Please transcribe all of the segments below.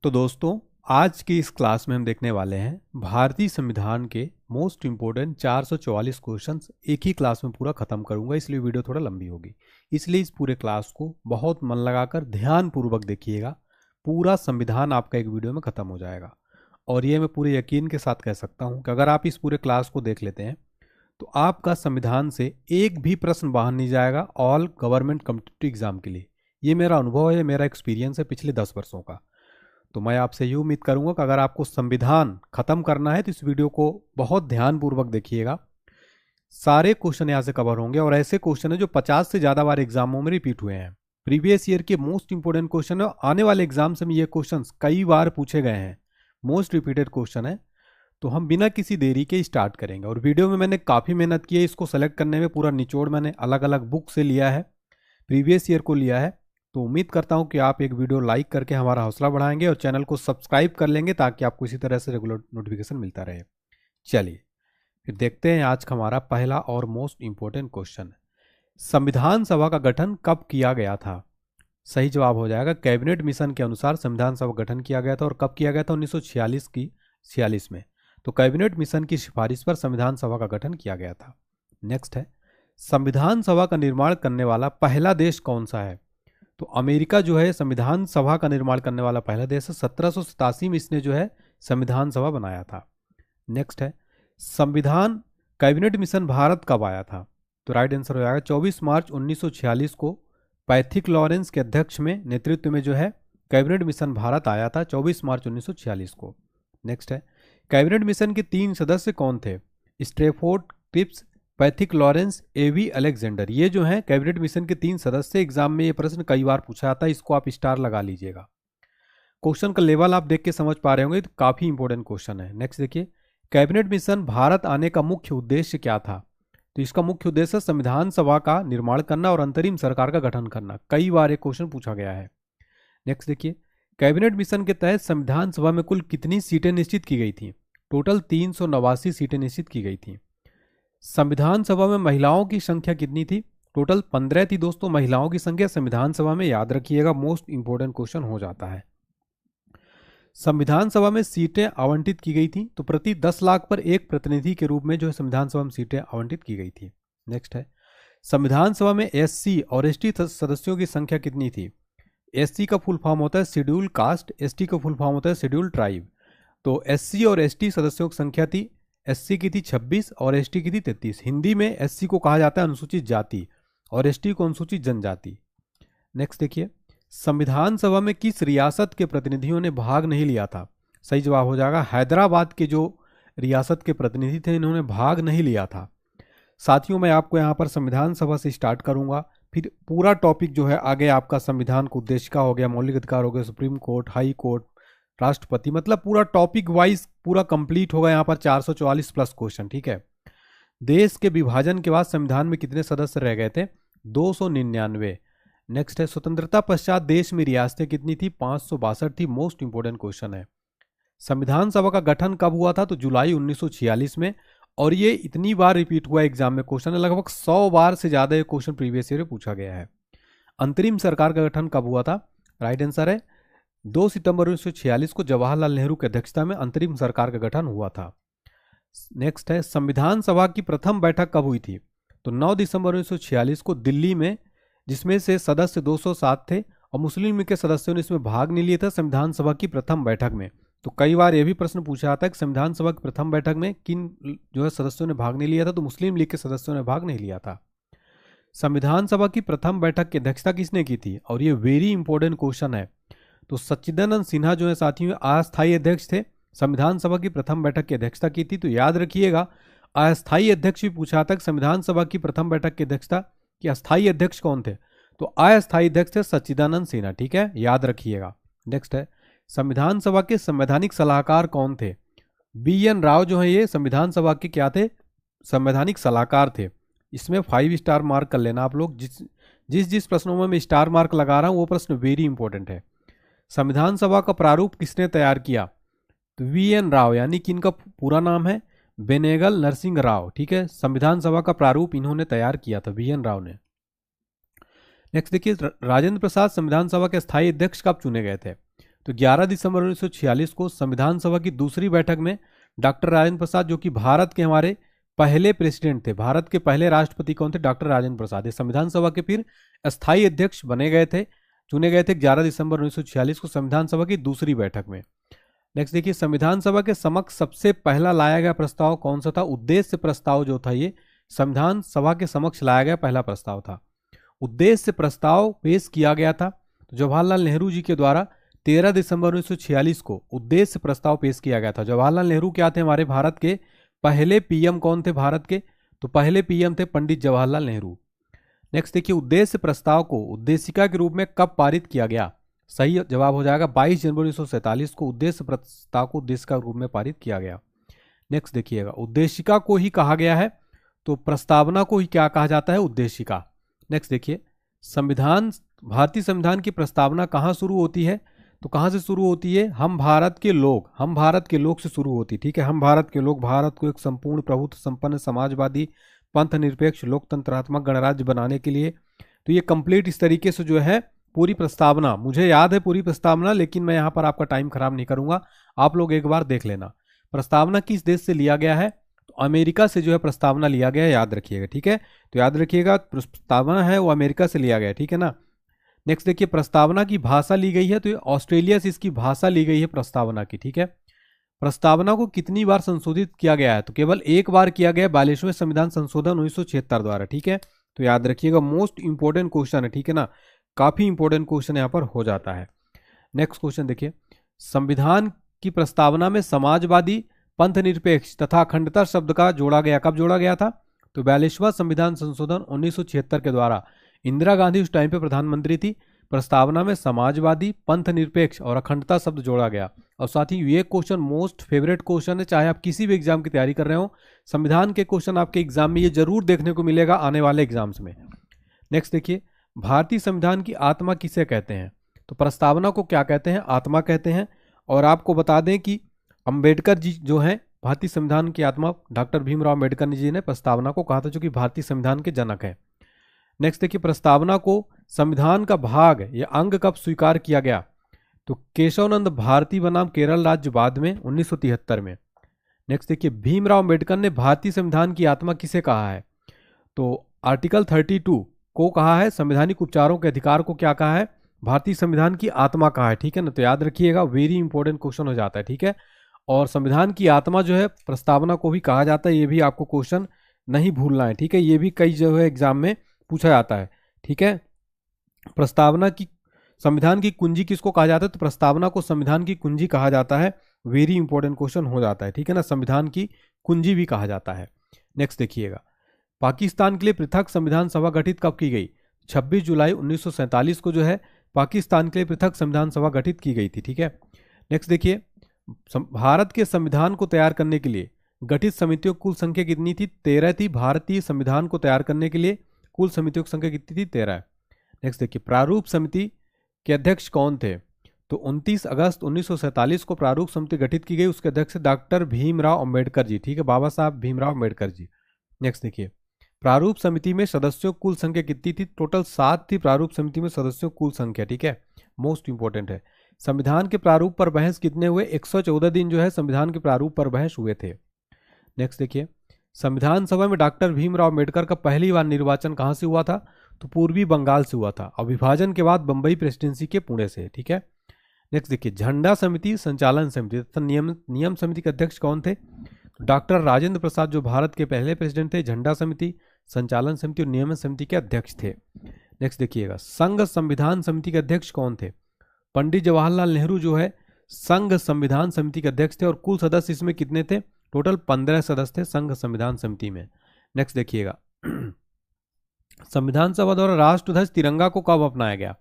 तो दोस्तों, आज की इस क्लास में हम देखने वाले हैं भारतीय संविधान के मोस्ट इम्पोर्टेंट 444 क्वेश्चंस। एक ही क्लास में पूरा खत्म करूंगा, इसलिए वीडियो थोड़ा लंबी होगी। इसलिए इस पूरे क्लास को बहुत मन लगाकर ध्यानपूर्वक देखिएगा। पूरा संविधान आपका एक वीडियो में खत्म हो जाएगा। और ये मैं पूरे यकीन के साथ कह सकता हूँ कि अगर आप इस पूरे क्लास को देख लेते हैं तो आपका संविधान से एक भी प्रश्न बाहर नहीं जाएगा ऑल गवर्नमेंट कॉम्पिटिटिव एग्जाम के लिए। ये मेरा अनुभव है, मेरा एक्सपीरियंस है पिछले 10 वर्षों का। तो मैं आपसे ये उम्मीद करूंगा कि अगर आपको संविधान खत्म करना है तो इस वीडियो को बहुत ध्यानपूर्वक देखिएगा। सारे क्वेश्चन यहाँ से कवर होंगे और ऐसे क्वेश्चन है जो 50 से ज़्यादा बार एग्जामों में रिपीट हुए हैं। प्रीवियस ईयर के मोस्ट इंपोर्टेंट क्वेश्चन है। आने वाले एग्जाम से ये क्वेश्चन कई बार पूछे गए हैं, मोस्ट रिपीटेड क्वेश्चन है। तो हम बिना किसी देरी के स्टार्ट करेंगे। और वीडियो में मैंने काफ़ी मेहनत की है इसको सेलेक्ट करने में। पूरा निचोड़ मैंने अलग अलग बुक से लिया है, प्रीवियस ईयर को लिया है। तो उम्मीद करता हूं कि आप एक वीडियो लाइक करके हमारा हौसला बढ़ाएंगे और चैनल को सब्सक्राइब कर लेंगे ताकि आपको इसी तरह से रेगुलर नोटिफिकेशन मिलता रहे। चलिए फिर देखते हैं आज का हमारा पहला और मोस्ट इंपोर्टेंट क्वेश्चन। संविधान सभा का गठन कब किया गया था? सही जवाब हो जाएगा कैबिनेट मिशन के अनुसार संविधान सभा गठन किया गया था। और कब किया गया था? 1946 में। तो कैबिनेट मिशन की सिफारिश पर संविधान सभा का गठन किया गया था। नेक्स्ट है, संविधान सभा का निर्माण करने वाला पहला देश कौन सा है? तो अमेरिका जो है संविधान सभा का निर्माण करने वाला पहला देश है। 1787 में इसने जो है संविधान सभा बनाया था। नेक्स्ट है, संविधान कैबिनेट मिशन भारत कब आया था? तो राइट आंसर हो जाएगा 24 मार्च 1946 को पैथिक लॉरेंस के अध्यक्ष में नेतृत्व में जो है कैबिनेट मिशन भारत आया था 24 मार्च 1946 को। नेक्स्ट है, कैबिनेट मिशन के 3 सदस्य कौन थे? स्ट्रैफोर्ड क्रिप्स, पैथिक लॉरेंस, एवी अलेक्जेंडर। ये जो है कैबिनेट मिशन के 3 सदस्य। एग्जाम में ये प्रश्न कई बार पूछा जाता है, इसको आप स्टार लगा लीजिएगा। क्वेश्चन का लेवल आप देख के समझ पा रहे होंगे, तो काफी इंपॉर्टेंट क्वेश्चन है। नेक्स्ट देखिए, कैबिनेट मिशन भारत आने का मुख्य उद्देश्य क्या था? तो इसका मुख्य उद्देश्य संविधान सभा का निर्माण करना और अंतरिम सरकार का गठन करना। कई बार ये क्वेश्चन पूछा गया है। नेक्स्ट देखिए, कैबिनेट मिशन के तहत संविधान सभा में कुल कितनी सीटें निश्चित की गई थी? टोटल 389 सीटें निश्चित की गई थी। संविधान सभा में महिलाओं की संख्या कितनी थी? टोटल 15 थी दोस्तों। महिलाओं की संख्या संविधान सभा में, याद रखिएगा, मोस्ट इंपोर्टेंट क्वेश्चन हो जाता है। संविधान सभा में सीटें आवंटित की गई थी तो प्रति 10 लाख पर एक प्रतिनिधि के रूप में जो है संविधान सभा में सीटें आवंटित की गई थी। नेक्स्ट है, संविधान सभा में एससी और एसटी सदस्यों की संख्या कितनी थी? एससी का फुल फॉर्म होता है शेड्यूल कास्ट, एसटी का फुल फॉर्म होता है शेड्यूल ट्राइब। तो एससी और एसटी सदस्यों की संख्या थी, एससी की थी 26 और एसटी की थी 33। हिंदी में एससी को कहा जाता है अनुसूचित जाति और एसटी को अनुसूचित जनजाति। नेक्स्ट देखिए, संविधान सभा में किस रियासत के प्रतिनिधियों ने भाग नहीं लिया था? सही जवाब हो जाएगा हैदराबाद के जो रियासत के प्रतिनिधि थे इन्होंने भाग नहीं लिया था। साथियों, मैं आपको यहाँ पर संविधान सभा से स्टार्ट करूंगा, फिर पूरा टॉपिक जो है आगे आपका संविधान का उद्देश्य का हो गया, मौलिक अधिकार हो गया, सुप्रीम कोर्ट, हाई कोर्ट, राष्ट्रपति, मतलब पूरा टॉपिक वाइज पूरा कंप्लीट होगा यहाँ पर 444 प्लस क्वेश्चन। ठीक है। देश के विभाजन के बाद संविधान में कितने सदस्य रह गए थे? 299। नेक्स्ट है, स्वतंत्रता पश्चात देश में रियासतें कितनी थी? 562 थी। मोस्ट इंपोर्टेंट क्वेश्चन है। संविधान सभा का गठन कब हुआ था? तो जुलाई 1946 में। और ये इतनी बार रिपीट हुआ एग्जाम में क्वेश्चन है, लगभग 100 बार से ज्यादा ये क्वेश्चन प्रीवियस ईयर में पूछा गया है। अंतरिम सरकार का गठन कब हुआ था? राइट आंसर है 2 सितंबर 1946 को जवाहरलाल नेहरू की अध्यक्षता में अंतरिम सरकार का गठन हुआ था। नेक्स्ट है, संविधान सभा की प्रथम बैठक कब हुई थी? तो 9 दिसंबर 1946 को दिल्ली में, जिसमें से सदस्य 207 थे और मुस्लिम लीग के सदस्यों ने इसमें भाग नहीं लिया था संविधान सभा की प्रथम बैठक में। तो कई बार यह भी प्रश्न पूछा जाता है कि संविधान सभा की प्रथम बैठक में किन जो है सदस्यों ने भाग नहीं लिया था? तो मुस्लिम लीग के सदस्यों ने भाग नहीं लिया था। संविधान सभा की प्रथम बैठक की अध्यक्षता किसने की थी? और ये वेरी इंपॉर्टेंट क्वेश्चन है। तो सच्चिदानंद सिन्हा जो है साथियों अस्थायी अध्यक्ष थे, संविधान सभा की प्रथम बैठक की अध्यक्षता की थी। तो याद रखिएगा, अस्थायी अध्यक्ष भी पूछा था कि संविधान सभा की प्रथम बैठक की अध्यक्षता कि अस्थायी अध्यक्ष कौन थे? तो अस्थायी अध्यक्ष थे सच्चिदानंद सिन्हा। ठीक है, याद रखिएगा। नेक्स्ट है, संविधान सभा के संवैधानिक सलाहकार कौन थे? BN राव जो है ये संविधान सभा के क्या थे? संवैधानिक सलाहकार थे। इसमें 5 स्टार मार्क कर लेना आप लोग। जिस प्रश्नों में मैं स्टार मार्क लगा रहा हूं वो प्रश्न वेरी इंपॉर्टेंट है। संविधान सभा का प्रारूप किसने तैयार किया? तो VN राव, यानी कि इनका पूरा नाम है बेनेगल नरसिंह राव। ठीक है, संविधान सभा का प्रारूप इन्होंने तैयार किया था, VN राव ने। नेक्स्ट देखिए, राजेंद्र प्रसाद संविधान सभा के स्थायी अध्यक्ष कब चुने गए थे? तो 11 दिसंबर 1946 को संविधान सभा की दूसरी बैठक में डॉक्टर राजेंद्र प्रसाद, जो कि भारत के हमारे पहले प्रेसिडेंट थे, भारत के पहले राष्ट्रपति कौन थे? डॉक्टर राजेंद्र प्रसाद। ये संविधान सभा के फिर अस्थायी अध्यक्ष बने गए थे, चुने गए थे 11 दिसंबर 1946 को संविधान सभा की दूसरी बैठक में। नेक्स्ट देखिए, संविधान सभा के समक्ष सबसे पहला लाया गया प्रस्ताव कौन सा था? उद्देश्य प्रस्ताव जो था, ये संविधान सभा के समक्ष लाया गया पहला प्रस्ताव था। उद्देश्य प्रस्ताव पेश किया गया था तो जवाहरलाल नेहरू जी के द्वारा 13 दिसंबर 1946 को उद्देश्य प्रस्ताव पेश किया गया था। जवाहरलाल नेहरू क्या थे? हमारे भारत के पहले पीएम कौन थे भारत के? तो पहले पीएम थे पंडित जवाहरलाल नेहरू। नेक्स्ट देखिए, उद्देश्य प्रस्ताव को उद्देशिका के रूप में कब पारित किया गया? सही जवाब हो जाएगा 22 जनवरी 1947 को उद्देश्य प्रस्ताव को उद्देशिका के रूप में पारित किया गया। नेक्स्ट देखिएगा, उद्देशिका को ही कहा गया है तो प्रस्तावना को ही क्या कहा जाता है? उद्देशिका। नेक्स्ट देखिए, भारतीय संविधान की प्रस्तावना कहाँ शुरू होती है? तो कहाँ से शुरू होती है? हम भारत के लोग से शुरू होती है। ठीक है, हम भारत के लोग भारत को एक संपूर्ण प्रभुत्व संपन्न समाजवादी पंथ निरपेक्ष लोकतंत्रात्मक गणराज्य बनाने के लिए, तो ये कंप्लीट इस तरीके से जो है पूरी प्रस्तावना, मुझे याद है पूरी प्रस्तावना, लेकिन मैं यहाँ पर आपका टाइम खराब नहीं करूंगा, आप लोग एक बार देख लेना। प्रस्तावना किस देश से लिया गया है? तो अमेरिका से जो है प्रस्तावना लिया गया है, याद रखिएगा। ठीक है, तो याद रखिएगा प्रस्तावना है वो अमेरिका से लिया गया है। ठीक है ना। नेक्स्ट देखिए, प्रस्तावना की भाषा ली गई है तो ऑस्ट्रेलिया से इसकी भाषा ली गई है प्रस्तावना की। ठीक है, प्रस्तावना को कितनी बार संशोधित किया गया है? तो केवल एक बार किया गया, 42वें संविधान संशोधन 1976 द्वारा। ठीक है, तो याद रखिएगा, मोस्ट इंपोर्टेंट क्वेश्चन है। ठीक है ना, काफी इंपोर्टेंट क्वेश्चन यहाँ पर हो जाता है। नेक्स्ट क्वेश्चन देखिए, संविधान की प्रस्तावना में समाजवादी पंथ निरपेक्ष तथा अखंडता शब्द का जोड़ा गया, कब जोड़ा गया था? तो 42वां संविधान संशोधन 1976 के द्वारा। इंदिरा गांधी उस टाइम पे प्रधानमंत्री थी। प्रस्तावना में समाजवादी पंथ निरपेक्ष और अखंडता शब्द जोड़ा गया। और साथ ही ये क्वेश्चन मोस्ट फेवरेट क्वेश्चन है, चाहे आप किसी भी एग्जाम की तैयारी कर रहे हो, संविधान के क्वेश्चन आपके एग्जाम में ये जरूर देखने को मिलेगा आने वाले एग्जाम्स में। नेक्स्ट देखिए, भारतीय संविधान की आत्मा किसे कहते हैं? तो प्रस्तावना को क्या कहते हैं? आत्मा कहते हैं। और आपको बता दें कि अंबेडकर जी जो हैं, भारतीय संविधान की आत्मा डॉक्टर भीमराव अंबेडकर जी ने प्रस्तावना को कहा था, जो कि भारतीय संविधान के जनक है। नेक्स्ट देखिए, प्रस्तावना को संविधान का भाग या अंग कब स्वीकार किया गया? तो केशवनंद भारती बनाम केरल राज्य बाद में 1973 में। नेक्स्ट देखिए, भीमराव अंबेडकर ने भारतीय संविधान की आत्मा किसे कहा है? तो आर्टिकल 32 को कहा है, संवैधानिक उपचारों के अधिकार को क्या कहा है? भारतीय संविधान की आत्मा कहा है। ठीक है ना, तो याद रखिएगा, वेरी इंपॉर्टेंट क्वेश्चन हो जाता है। ठीक है, और संविधान की आत्मा जो है प्रस्तावना को भी कहा जाता है, ये भी आपको क्वेश्चन नहीं भूलना है। ठीक है, ये भी कई जो है एग्जाम में पूछा जाता है। ठीक है, प्रस्तावना की संविधान की कुंजी किसको कहा जाता है? तो प्रस्तावना को संविधान की कुंजी कहा जाता है। वेरी इंपॉर्टेंट क्वेश्चन हो जाता है। ठीक है ना, संविधान की कुंजी भी कहा जाता है। नेक्स्ट देखिएगा, पाकिस्तान के लिए पृथक संविधान सभा गठित कब की गई? 26 जुलाई 1947 को जो है पाकिस्तान के लिए पृथक संविधान सभा गठित की गई थी। ठीक है, नेक्स्ट देखिए, भारत के संविधान को तैयार करने के लिए गठित समितियों की कुल संख्या कितनी थी? 13 थी। भारतीय संविधान को तैयार करने के लिए कुल समितियों की संख्या कितनी थी? 13। नेक्स्ट देखिए, प्रारूप समिति के अध्यक्ष कौन थे? तो 29 अगस्त 1947 को प्रारूप समिति गठित की गई, उसके अध्यक्ष डॉक्टर भीमराव अंबेडकर जी। ठीक है, बाबा साहब भीमराव अंबेडकर जी। नेक्स्ट देखिए, प्रारूप समिति में सदस्यों की कुल संख्या कितनी थी? टोटल 7 थी प्रारूप समिति में सदस्यों की कुल संख्या। ठीक है, मोस्ट इंपोर्टेंट है। संविधान के प्रारूप पर बहस कितने हुए? 114 दिन जो है संविधान के प्रारूप पर बहस हुए थे। नेक्स्ट देखिए, संविधान सभा में डॉक्टर भीमराव अंबेडकर का पहली बार निर्वाचन कहां से हुआ था? तो पूर्वी बंगाल से हुआ था, और विभाजन के बाद बंबई प्रेसिडेंसी के पुणे से। ठीक है, नेक्स्ट देखिए, झंडा समिति, संचालन समिति तथा नियम समिति के अध्यक्ष कौन थे? डॉक्टर राजेंद्र प्रसाद जो भारत के पहले प्रेसिडेंट थे, झंडा समिति, संचालन समिति और नियमन समिति के अध्यक्ष थे। नेक्स्ट देखिएगा, संघ संविधान समिति के अध्यक्ष कौन थे? पंडित जवाहरलाल नेहरू जो है संघ संविधान समिति के अध्यक्ष थे, और कुल सदस्य इसमें कितने थे? टोटल 15 सदस्य थे संघ संविधान समिति में। नेक्स्ट देखिएगा, संविधान सभा द्वारा राष्ट्रध्वज तिरंगा को कब अपनाया गया?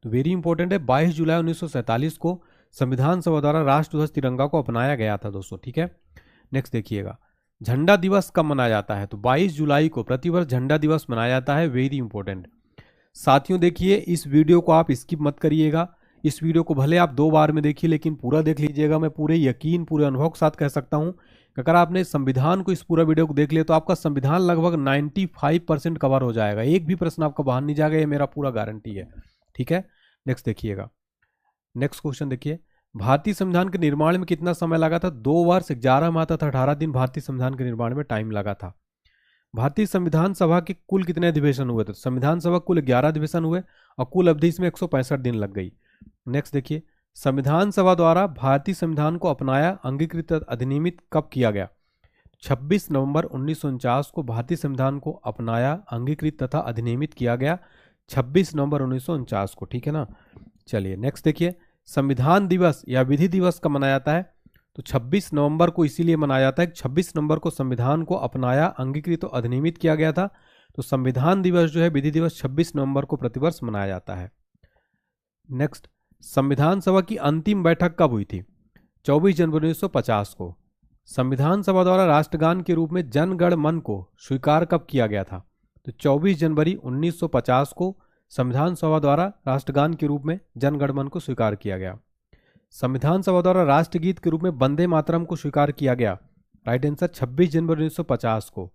तो वेरी इंपॉर्टेंट है, 22 जुलाई 1947 को संविधान सभा द्वारा राष्ट्रध्वज तिरंगा को अपनाया गया था दोस्तों। ठीक है, नेक्स्ट देखिएगा, झंडा दिवस कब मनाया जाता है? तो 22 जुलाई को प्रतिवर्ष झंडा दिवस मनाया जाता है। वेरी इंपॉर्टेंट साथियों, देखिए इस वीडियो को आप स्किप मत करिएगा। इस वीडियो को भले आप 2 बार में देखिए, लेकिन पूरा देख लीजिएगा। मैं पूरे यकीन, पूरे अनुभव के साथ कह सकता हूं कि अगर आपने संविधान को इस पूरा वीडियो को देख लिया तो आपका संविधान लगभग 95% कवर हो जाएगा। एक भी प्रश्न आपका बाहर नहीं जाएगा, ये मेरा पूरा गारंटी है। ठीक है, नेक्स्ट देखिएगा, नेक्स्ट क्वेश्चन देखिए, भारतीय संविधान के निर्माण में कितना समय लगा था? 2 वर्ष 11 माह तथा 18 दिन भारतीय संविधान के निर्माण में टाइम लगा था। भारतीय संविधान सभा के कुल कितने अधिवेशन हुए थे? संविधान सभा कुल 11 अधिवेशन हुए और कुल अवधि इसमें 165 दिन लग गई। नेक्स्ट देखिए, संविधान सभा द्वारा भारतीय संविधान को अपनाया, अंगीकृत, अधिनियमित कब किया गया? 26 नवंबर 1949 को भारतीय संविधान को अपनाया, अंगीकृत तथा अधिनियमित किया गया, 26 नवंबर 1949 को, ठीक है ना। चलिए नेक्स्ट देखिए, संविधान दिवस या विधि दिवस कब मनाया जाता है? तो 26 नवंबर को इसीलिए मनाया जाता है कि 26 नवंबर को संविधान को अपनाया, अंगीकृत और अधिनियमित किया गया था। तो संविधान दिवस जो है, विधि दिवस 26 नवंबर को प्रतिवर्ष मनाया जाता है। नेक्स्ट, संविधान सभा की अंतिम बैठक कब हुई थी? 24 जनवरी 1950 को। संविधान सभा द्वारा राष्ट्रगान के रूप में जन गण मन को स्वीकार कब किया गया था? तो 24 जनवरी 1950 को संविधान सभा द्वारा राष्ट्रगान के रूप में जन गण मन को स्वीकार किया गया। संविधान सभा द्वारा राष्ट्रगीत के रूप में वंदे मातरम को स्वीकार किया गया। राइट आंसर 26 जनवरी 1950 को।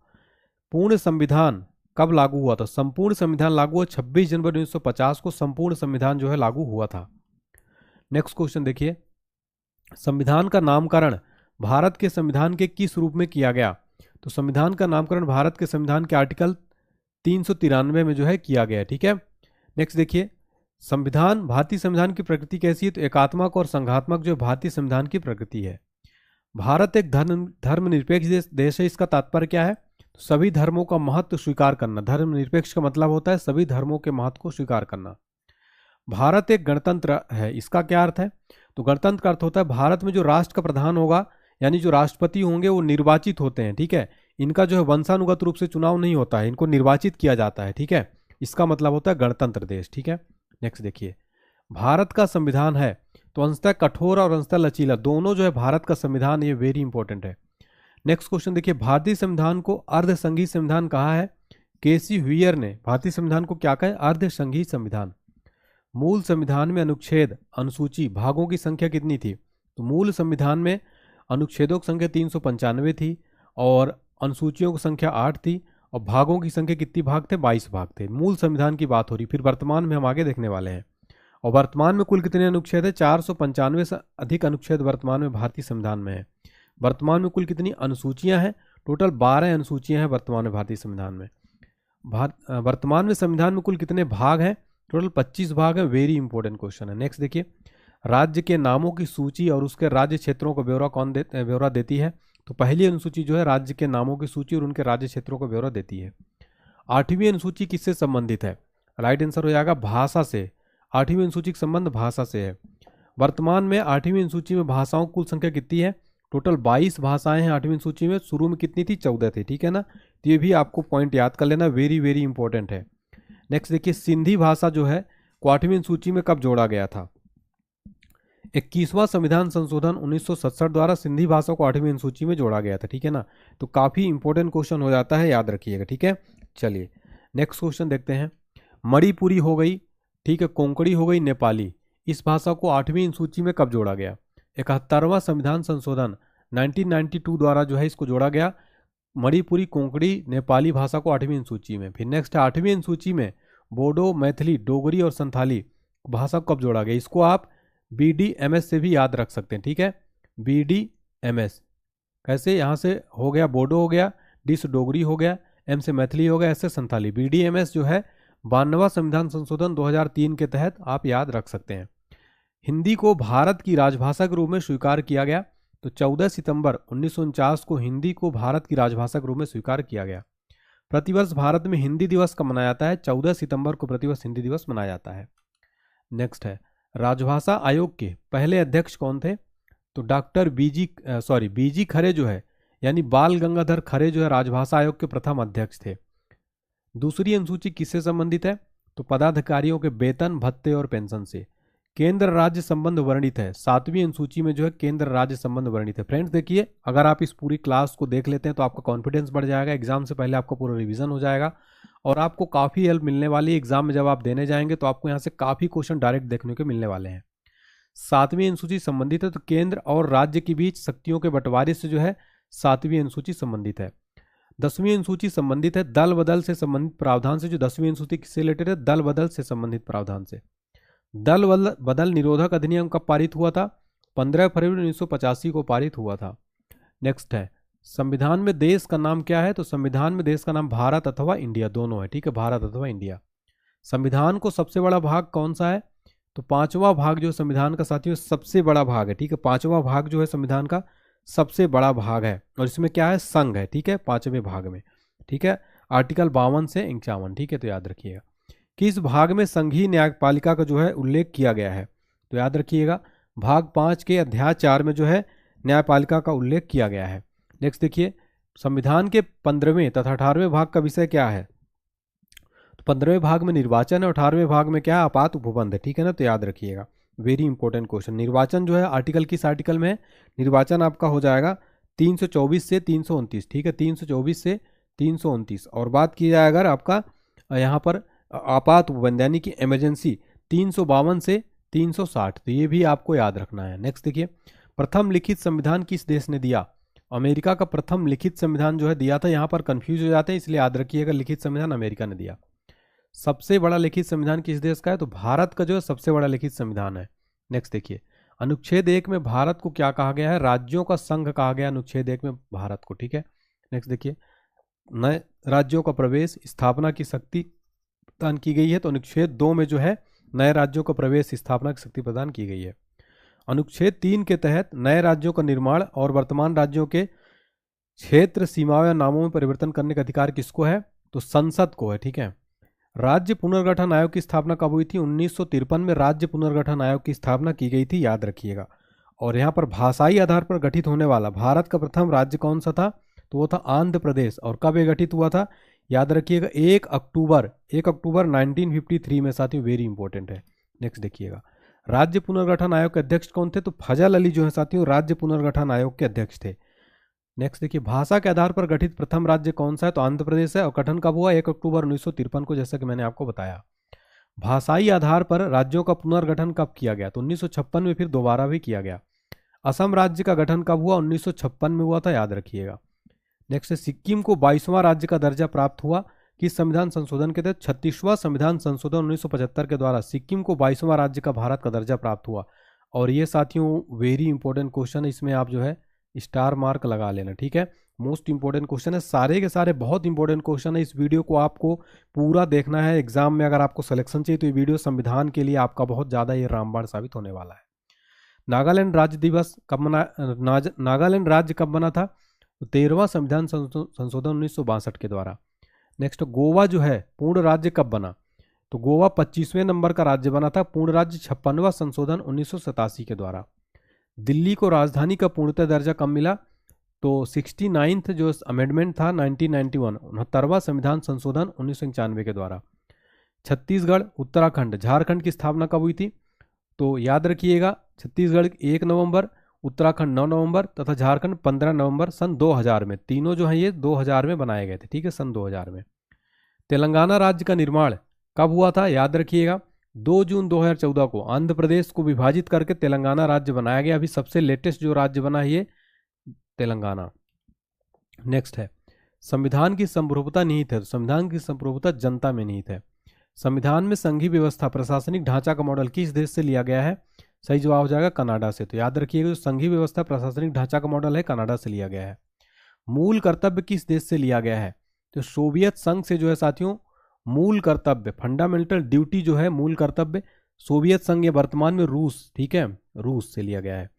पूर्ण संविधान कब लागू हुआ था? संपूर्ण संविधान लागू हुआ 26 जनवरी 1950 को, संपूर्ण संविधान जो है लागू हुआ था। नेक्स्ट क्वेश्चन देखिए, संविधान का नामकरण भारत के संविधान के किस रूप में किया गया? तो संविधान का नामकरण भारत के संविधान के आर्टिकल 393 में जो है किया गया है, ठीक है। नेक्स्ट देखिए, संविधान, भारतीय संविधान की प्रकृति कैसी है? तो एकात्मक और संघात्मक जो भारतीय संविधान की प्रकृति है। भारत एक धर्मनिरपेक्ष देश है। इसका तात्पर्य क्या है? तो सभी धर्मों का महत्व स्वीकार करना। धर्मनिरपेक्ष का मतलब होता है सभी धर्मों के महत्व को स्वीकार करना। भारत एक गणतंत्र है। इसका क्या अर्थ है? तो गणतंत्र का अर्थ होता है भारत में जो राष्ट्र का प्रधान होगा, यानी जो राष्ट्रपति होंगे वो निर्वाचित होते हैं, ठीक है। इनका जो है वंशानुगत रूप से चुनाव नहीं होता है, इनको निर्वाचित किया जाता है, ठीक है। इसका मतलब होता है गणतंत्र देश, ठीक है। नेक्स्ट देखिए, भारत का संविधान है तो अंशतः कठोर और अंशतः लचीला, दोनों जो है भारत का संविधान, ये वेरी इंपॉर्टेंट है। नेक्स्ट क्वेश्चन देखिए, भारतीय संविधान को अर्धसंघीय संविधान कहा है। केसी हुइयर ने भारतीय संविधान को क्या कहा है? अर्धसंघीय संविधान। मूल संविधान में अनुच्छेद, अनुसूची, भागों की संख्या कितनी थी? तो मूल संविधान में अनुच्छेदों की संख्या 395 थी और अनुसूचियों की संख्या 8 थी और भागों की संख्या कितनी भाग थे? 22 भाग थे। मूल संविधान की बात हो रही। फिर वर्तमान में हम आगे देखने वाले हैं। और वर्तमान में कुल कितने अनुच्छेद है? 495 से अधिक अनुच्छेद वर्तमान में भारतीय संविधान में है। वर्तमान में कुल कितनी अनुसूचियां हैं? टोटल 12 अनुसूचियां हैं वर्तमान में भारतीय संविधान में। वर्तमान में संविधान में कुल कितने भाग हैं? टोटल 25 भाग है। वेरी इंपॉर्टेंट क्वेश्चन है। नेक्स्ट देखिए, राज्य के नामों की सूची और उसके राज्य क्षेत्रों का ब्यौरा देती है। तो पहली अनुसूची जो है राज्य के नामों की सूची और उनके राज्य क्षेत्रों का ब्यौरा देती है। 8वीं अनुसूची किससे संबंधित है? राइट आंसर हो जाएगा भाषा से। 8वीं अनुसूची का संबंध भाषा से है। वर्तमान में 8वीं अनुसूची में भाषाओं की कुल संख्या कितनी है? टोटल 22 भाषाएं हैं 8वीं अनुसूची में। शुरू में कितनी थी? 14 थी, ठीक है ना। तो ये भी आपको पॉइंट याद कर लेना, वेरी वेरी इंपॉर्टेंट है। नेक्स्ट देखिए, सिंधी भाषा जो है 8वीं अनुसूची में कब जोड़ा गया था? 21वां संविधान संशोधन 1967 द्वारा सिंधी भाषा को 8वीं अनुसूची में जोड़ा गया था, ठीक है ना। तो काफी इंपॉर्टेंट क्वेश्चन हो जाता है, याद रखिएगा, ठीक है। चलिए नेक्स्ट क्वेश्चन देखते हैं। मणिपुरी हो गई, ठीक है, कोंकणी हो गई, नेपाली, इस भाषा को 8वीं अनुसूची में कब जोड़ा गया? 71वां संविधान संशोधन 1992 द्वारा जो है इसको जोड़ा गया। मणिपुरी, कोंकणी, नेपाली भाषा को 8वीं अनुसूची में। फिर नेक्स्ट 8वीं अनुसूची में बोडो, मैथिली, डोगरी और संथाली भाषा को कब जोड़ा गया? इसको आप BDMS से भी याद रख सकते हैं, ठीक है। BDMS कैसे? यहाँ से हो गया बोडो हो गया, डी से डोगरी हो गया, M से मैथिली हो गया, S से संथाली। BDMS जो है 92वां संविधान संशोधन 2003 के तहत आप याद रख सकते हैं। हिंदी को भारत की राजभाषा के रूप में स्वीकार किया गया। तो 14 सितंबर 1949 को हिंदी को भारत की राजभाषा के रूप में स्वीकार किया गया। प्रतिवर्ष भारत में हिंदी दिवस कब मनाया जाता है? 14 सितंबर को प्रतिवर्ष हिंदी दिवस मनाया जाता है। नेक्स्ट है, राजभाषा आयोग के पहले अध्यक्ष कौन थे? तो डॉक्टर बीजी खरे जो है, यानी बाल गंगाधर खरे जो है राजभाषा आयोग के प्रथम अध्यक्ष थे। दूसरी अनुसूची किससे संबंधित है? तो पदाधिकारियों के वेतन, भत्ते और पेंशन से। केंद्र राज्य संबंध वर्णित है। 7वीं अनुसूची में जो है केंद्र राज्य संबंध वर्णित है। फ्रेंड्स देखिए, अगर आप इस पूरी क्लास को देख लेते हैं तो आपका कॉन्फिडेंस बढ़ जाएगा, एग्जाम से पहले आपका पूरा रिवीजन हो जाएगा और आपको काफ़ी हेल्प मिलने वाली है। एग्जाम में जब आप देने जाएंगे तो आपको यहाँ से काफ़ी क्वेश्चन डायरेक्ट देखने को मिलने वाले हैं। 7वीं अनुसूची संबंधित है, तो केंद्र और राज्य के बीच शक्तियों के बंटवारे से जो है 7वीं अनुसूची संबंधित है। 10वीं अनुसूची संबंधित है दल बदल से संबंधित प्रावधान से। जो 10वीं अनुसूची किससे रिलेटेड है? दल बदल से संबंधित प्रावधान से। दल बदल निरोधक अधिनियम कब पारित हुआ था? 15 फरवरी 1985 को पारित हुआ था। नेक्स्ट है, संविधान में देश का नाम क्या है? तो संविधान में देश का नाम भारत अथवा इंडिया दोनों है, ठीक है, भारत अथवा इंडिया। संविधान को सबसे बड़ा भाग कौन सा है? तो पांचवा भाग जो संविधान का साथियों सबसे बड़ा भाग है, ठीक है, पांचवा भाग जो है संविधान का सबसे बड़ा भाग है, और इसमें क्या है? संघ है, ठीक है, पांचवें भाग में, ठीक है, आर्टिकल 52 से 51, ठीक है। तो याद रखिएगा किस भाग में संघीय न्यायपालिका का जो है उल्लेख किया गया है? तो याद रखिएगा भाग 5 के अध्याय 4 में जो है न्यायपालिका का उल्लेख किया गया है। नेक्स्ट देखिए, संविधान के 15वें तथा 18वें भाग का विषय क्या है? तो 15वें भाग में निर्वाचन है, 18वें भाग में क्या है? आपात उपबंध है, ठीक है ना। तो याद रखिएगा, वेरी इंपॉर्टेंट क्वेश्चन। निर्वाचन जो है आर्टिकल किस आर्टिकल में है? निर्वाचन आपका हो जाएगा 324 से 329, ठीक है, 324 से 329। और बात की जाए अगर आपका यहाँ पर आपात उपबंध यानी कि इमरजेंसी 352 से 360, तो ये भी आपको याद रखना है। नेक्स्ट देखिए, प्रथम लिखित संविधान किस देश ने दिया? अमेरिका का प्रथम लिखित संविधान जो है दिया था। यहाँ पर कंफ्यूज हो जाते हैं, इसलिए याद रखिएगा लिखित संविधान अमेरिका ने दिया। सबसे बड़ा लिखित संविधान किस देश का है? तो भारत का जो है सबसे बड़ा लिखित संविधान है। नेक्स्ट देखिए, अनुच्छेद 1 में भारत को क्या कहा गया है? राज्यों का संघ कहा गया अनुच्छेद 1 में भारत को, ठीक है। नेक्स्ट देखिए, नए राज्यों का प्रवेश स्थापना की शक्ति प्रदान की गई है। तो अनुच्छेद 2 में जो है नए राज्यों का प्रवेश स्थापना की शक्ति प्रदान की गई है। अनुच्छेद 3 के तहत नए राज्यों का निर्माण और वर्तमान राज्यों के क्षेत्र सीमाओं या नामों में परिवर्तन करने का अधिकार किसको है? तो संसद को है, ठीक है। राज्य पुनर्गठन आयोग की स्थापना कब हुई थी? 1953 में राज्य पुनर्गठन आयोग की स्थापना की गई थी, याद रखिएगा। और यहाँ पर भाषाई आधार पर गठित होने वाला भारत का प्रथम राज्य कौन सा था? तो वो था आंध्र प्रदेश। और कब ये गठित हुआ था? याद रखिएगा 1 अक्टूबर 1953 में, साथियों वेरी इंपॉर्टेंट है। नेक्स्ट देखिएगा, राज्य पुनर्गठन आयोग के अध्यक्ष कौन थे? तो फजल अली जो है साथियों राज्य पुनर्गठन आयोग के अध्यक्ष थे। नेक्स्ट देखिए, भाषा के आधार पर गठित प्रथम राज्य कौन सा है? तो आंध्र प्रदेश है। और गठन कब हुआ? 1 अक्टूबर 1953 को, जैसा कि मैंने आपको बताया। भाषाई आधार पर राज्यों का पुनर्गठन कब किया गया? तो 1956 में फिर दोबारा भी किया गया। असम राज्य का गठन कब हुआ? 1956 में हुआ था, याद रखिएगा। नेक्स्ट, सिक्किम को 22वां राज्य का दर्जा प्राप्त हुआ किस संविधान संशोधन के तहत? 36वां संविधान संशोधन 1975 के द्वारा सिक्किम को 22वां राज्य का भारत का दर्जा प्राप्त हुआ। और ये साथियों वेरी इंपॉर्टेंट क्वेश्चन है, इसमें आप जो है स्टार मार्क लगा लेना, ठीक है। मोस्ट इंपॉर्टेंट क्वेश्चन है, सारे के सारे बहुत इंपॉर्टेंट क्वेश्चन है। इस वीडियो को आपको पूरा देखना है। एग्जाम में अगर आपको सिलेक्शन चाहिए तो ये वीडियो संविधान के लिए आपका बहुत ज़्यादा ये रामबाण साबित होने वाला है। नागालैंड राज्य दिवस कब मना नागालैंड राज्य कब बना था? तो 13वां संविधान संशोधन 1962 के द्वारा। नेक्स्ट, गोवा जो है पूर्ण राज्य कब बना? तो गोवा 25वें नंबर का राज्य बना था। पूर्ण राज्य 56वां संशोधन 1987 के द्वारा। दिल्ली को राजधानी का पूर्णतः दर्जा कब मिला? तो 69th जो अमेंडमेंट था 1991 69वां संविधान संशोधन 1991 के द्वारा। छत्तीसगढ़, उत्तराखंड, झारखंड की स्थापना कब हुई थी? तो याद रखिएगा छत्तीसगढ़ 1 नवंबर, उत्तराखंड 9 नवंबर तथा झारखंड 15 नवंबर सन 2000 में। तीनों जो हैं ये 2000 में बनाए गए थे, ठीक है, सन 2000 में। तेलंगाना राज्य का निर्माण कब हुआ था? याद रखिएगा 2 जून 2014 को आंध्र प्रदेश को विभाजित करके तेलंगाना राज्य बनाया गया। अभी सबसे लेटेस्ट जो राज्य बना है ये तेलंगाना। नेक्स्ट है, संविधान की संप्रभुता निहित है। संविधान की संप्रभुता जनता में निहित है। संविधान में संघीय व्यवस्था प्रशासनिक ढांचा का मॉडल किस देश से लिया गया है? सही जवाब हो जाएगा कनाडा से। तो याद रखिएगा जो संघीय व्यवस्था प्रशासनिक ढांचा का मॉडल है कनाडा से लिया गया है। मूल कर्तव्य किस देश से लिया गया है? तो सोवियत संघ से जो है साथियों मूल कर्तव्य फंडामेंटल ड्यूटी जो है मूल कर्तव्य सोवियत संघ या वर्तमान में रूस, ठीक है, रूस से लिया गया है।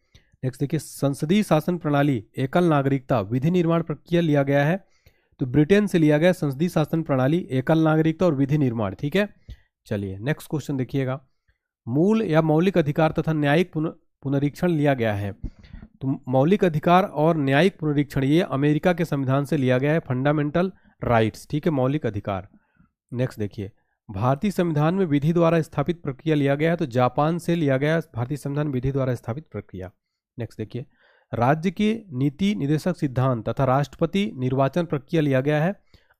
नेक्स्ट देखिए, संसदीय शासन प्रणाली एकल नागरिकता विधि निर्माण प्रक्रिया लिया गया है। तो ब्रिटेन से लिया गया संसदीय शासन प्रणाली एकल नागरिकता और विधि निर्माण, ठीक है। चलिए नेक्स्ट क्वेश्चन देखिएगा, मूल या मौलिक अधिकार तथा न्यायिक पुनरीक्षण लिया गया है। तो मौलिक अधिकार और न्यायिक पुनरीक्षण ये अमेरिका के संविधान से लिया गया है, फंडामेंटल राइट्स, ठीक है, मौलिक अधिकार। नेक्स्ट देखिए, भारतीय संविधान में विधि द्वारा स्थापित प्रक्रिया लिया गया है। तो जापान से लिया गया है भारतीय संविधान विधि द्वारा स्थापित प्रक्रिया। नेक्स्ट देखिए, राज्य की नीति निदेशक सिद्धांत तथा राष्ट्रपति निर्वाचन प्रक्रिया लिया गया है।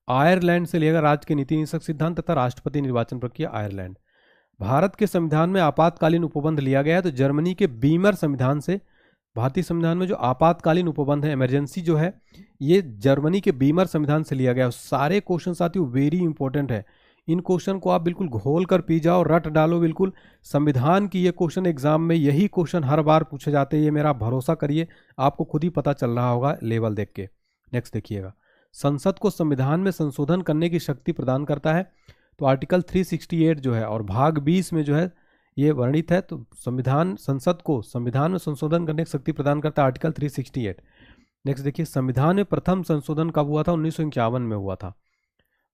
आयरलैंड से लिया गया राज्य की नीति निदेशक सिद्धांत तथा राष्ट्रपति निर्वाचन प्रक्रिया आयरलैंड। भारत के संविधान में आपातकालीन उपबंध लिया गया है। तो जर्मनी के बीमर संविधान से भारतीय संविधान में जो आपातकालीन उपबंध है इमरजेंसी जो है ये जर्मनी के बीमर संविधान से लिया गया है। सारे क्वेश्चन साथियों वेरी इंपॉर्टेंट है, इन क्वेश्चन को आप बिल्कुल घोल कर पी जाओ, रट डालो बिल्कुल। संविधान की ये क्वेश्चन एग्जाम में यही क्वेश्चन हर बार पूछे जाते हैं, ये मेरा भरोसा करिए, आपको खुद ही पता चल रहा होगा लेवल देख के। नेक्स्ट देखिएगा, संसद को संविधान में संशोधन करने की शक्ति प्रदान करता है। तो आर्टिकल 368 जो है और भाग 20 में जो है ये वर्णित है। तो संसद को संविधान में संशोधन करने की शक्ति प्रदान करता है आर्टिकल 368। नेक्स्ट देखिए, संविधान में प्रथम संशोधन कब हुआ था? 1951 में हुआ था।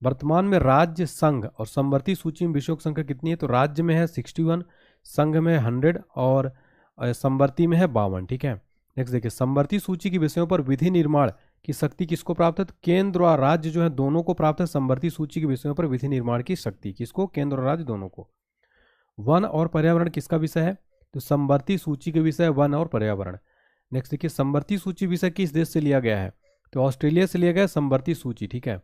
वर्तमान में राज्य, संघ और समवर्ती सूची में विषयों की संख्या कितनी है? तो राज्य में है 61, संघ में 100 और समवर्ती में है 52। ठीक है। नेक्स्ट देखिए, समवर्ती सूची के विषयों पर विधि निर्माण की शक्ति किसको प्राप्त है? तो केंद्र और राज्य जो है दोनों को प्राप्त है समवर्ती सूची के विषयों पर विधि निर्माण की शक्ति। किसको? केंद्र और राज्य दोनों को। वन और पर्यावरण किसका विषय है? तो समवर्ती सूची के विषय वन और पर्यावरण। नेक्स्ट देखिए, समवर्ती सूची विषय किस देश से लिया गया है? तो ऑस्ट्रेलिया से लिया गया समवर्ती सूची। ठीक है।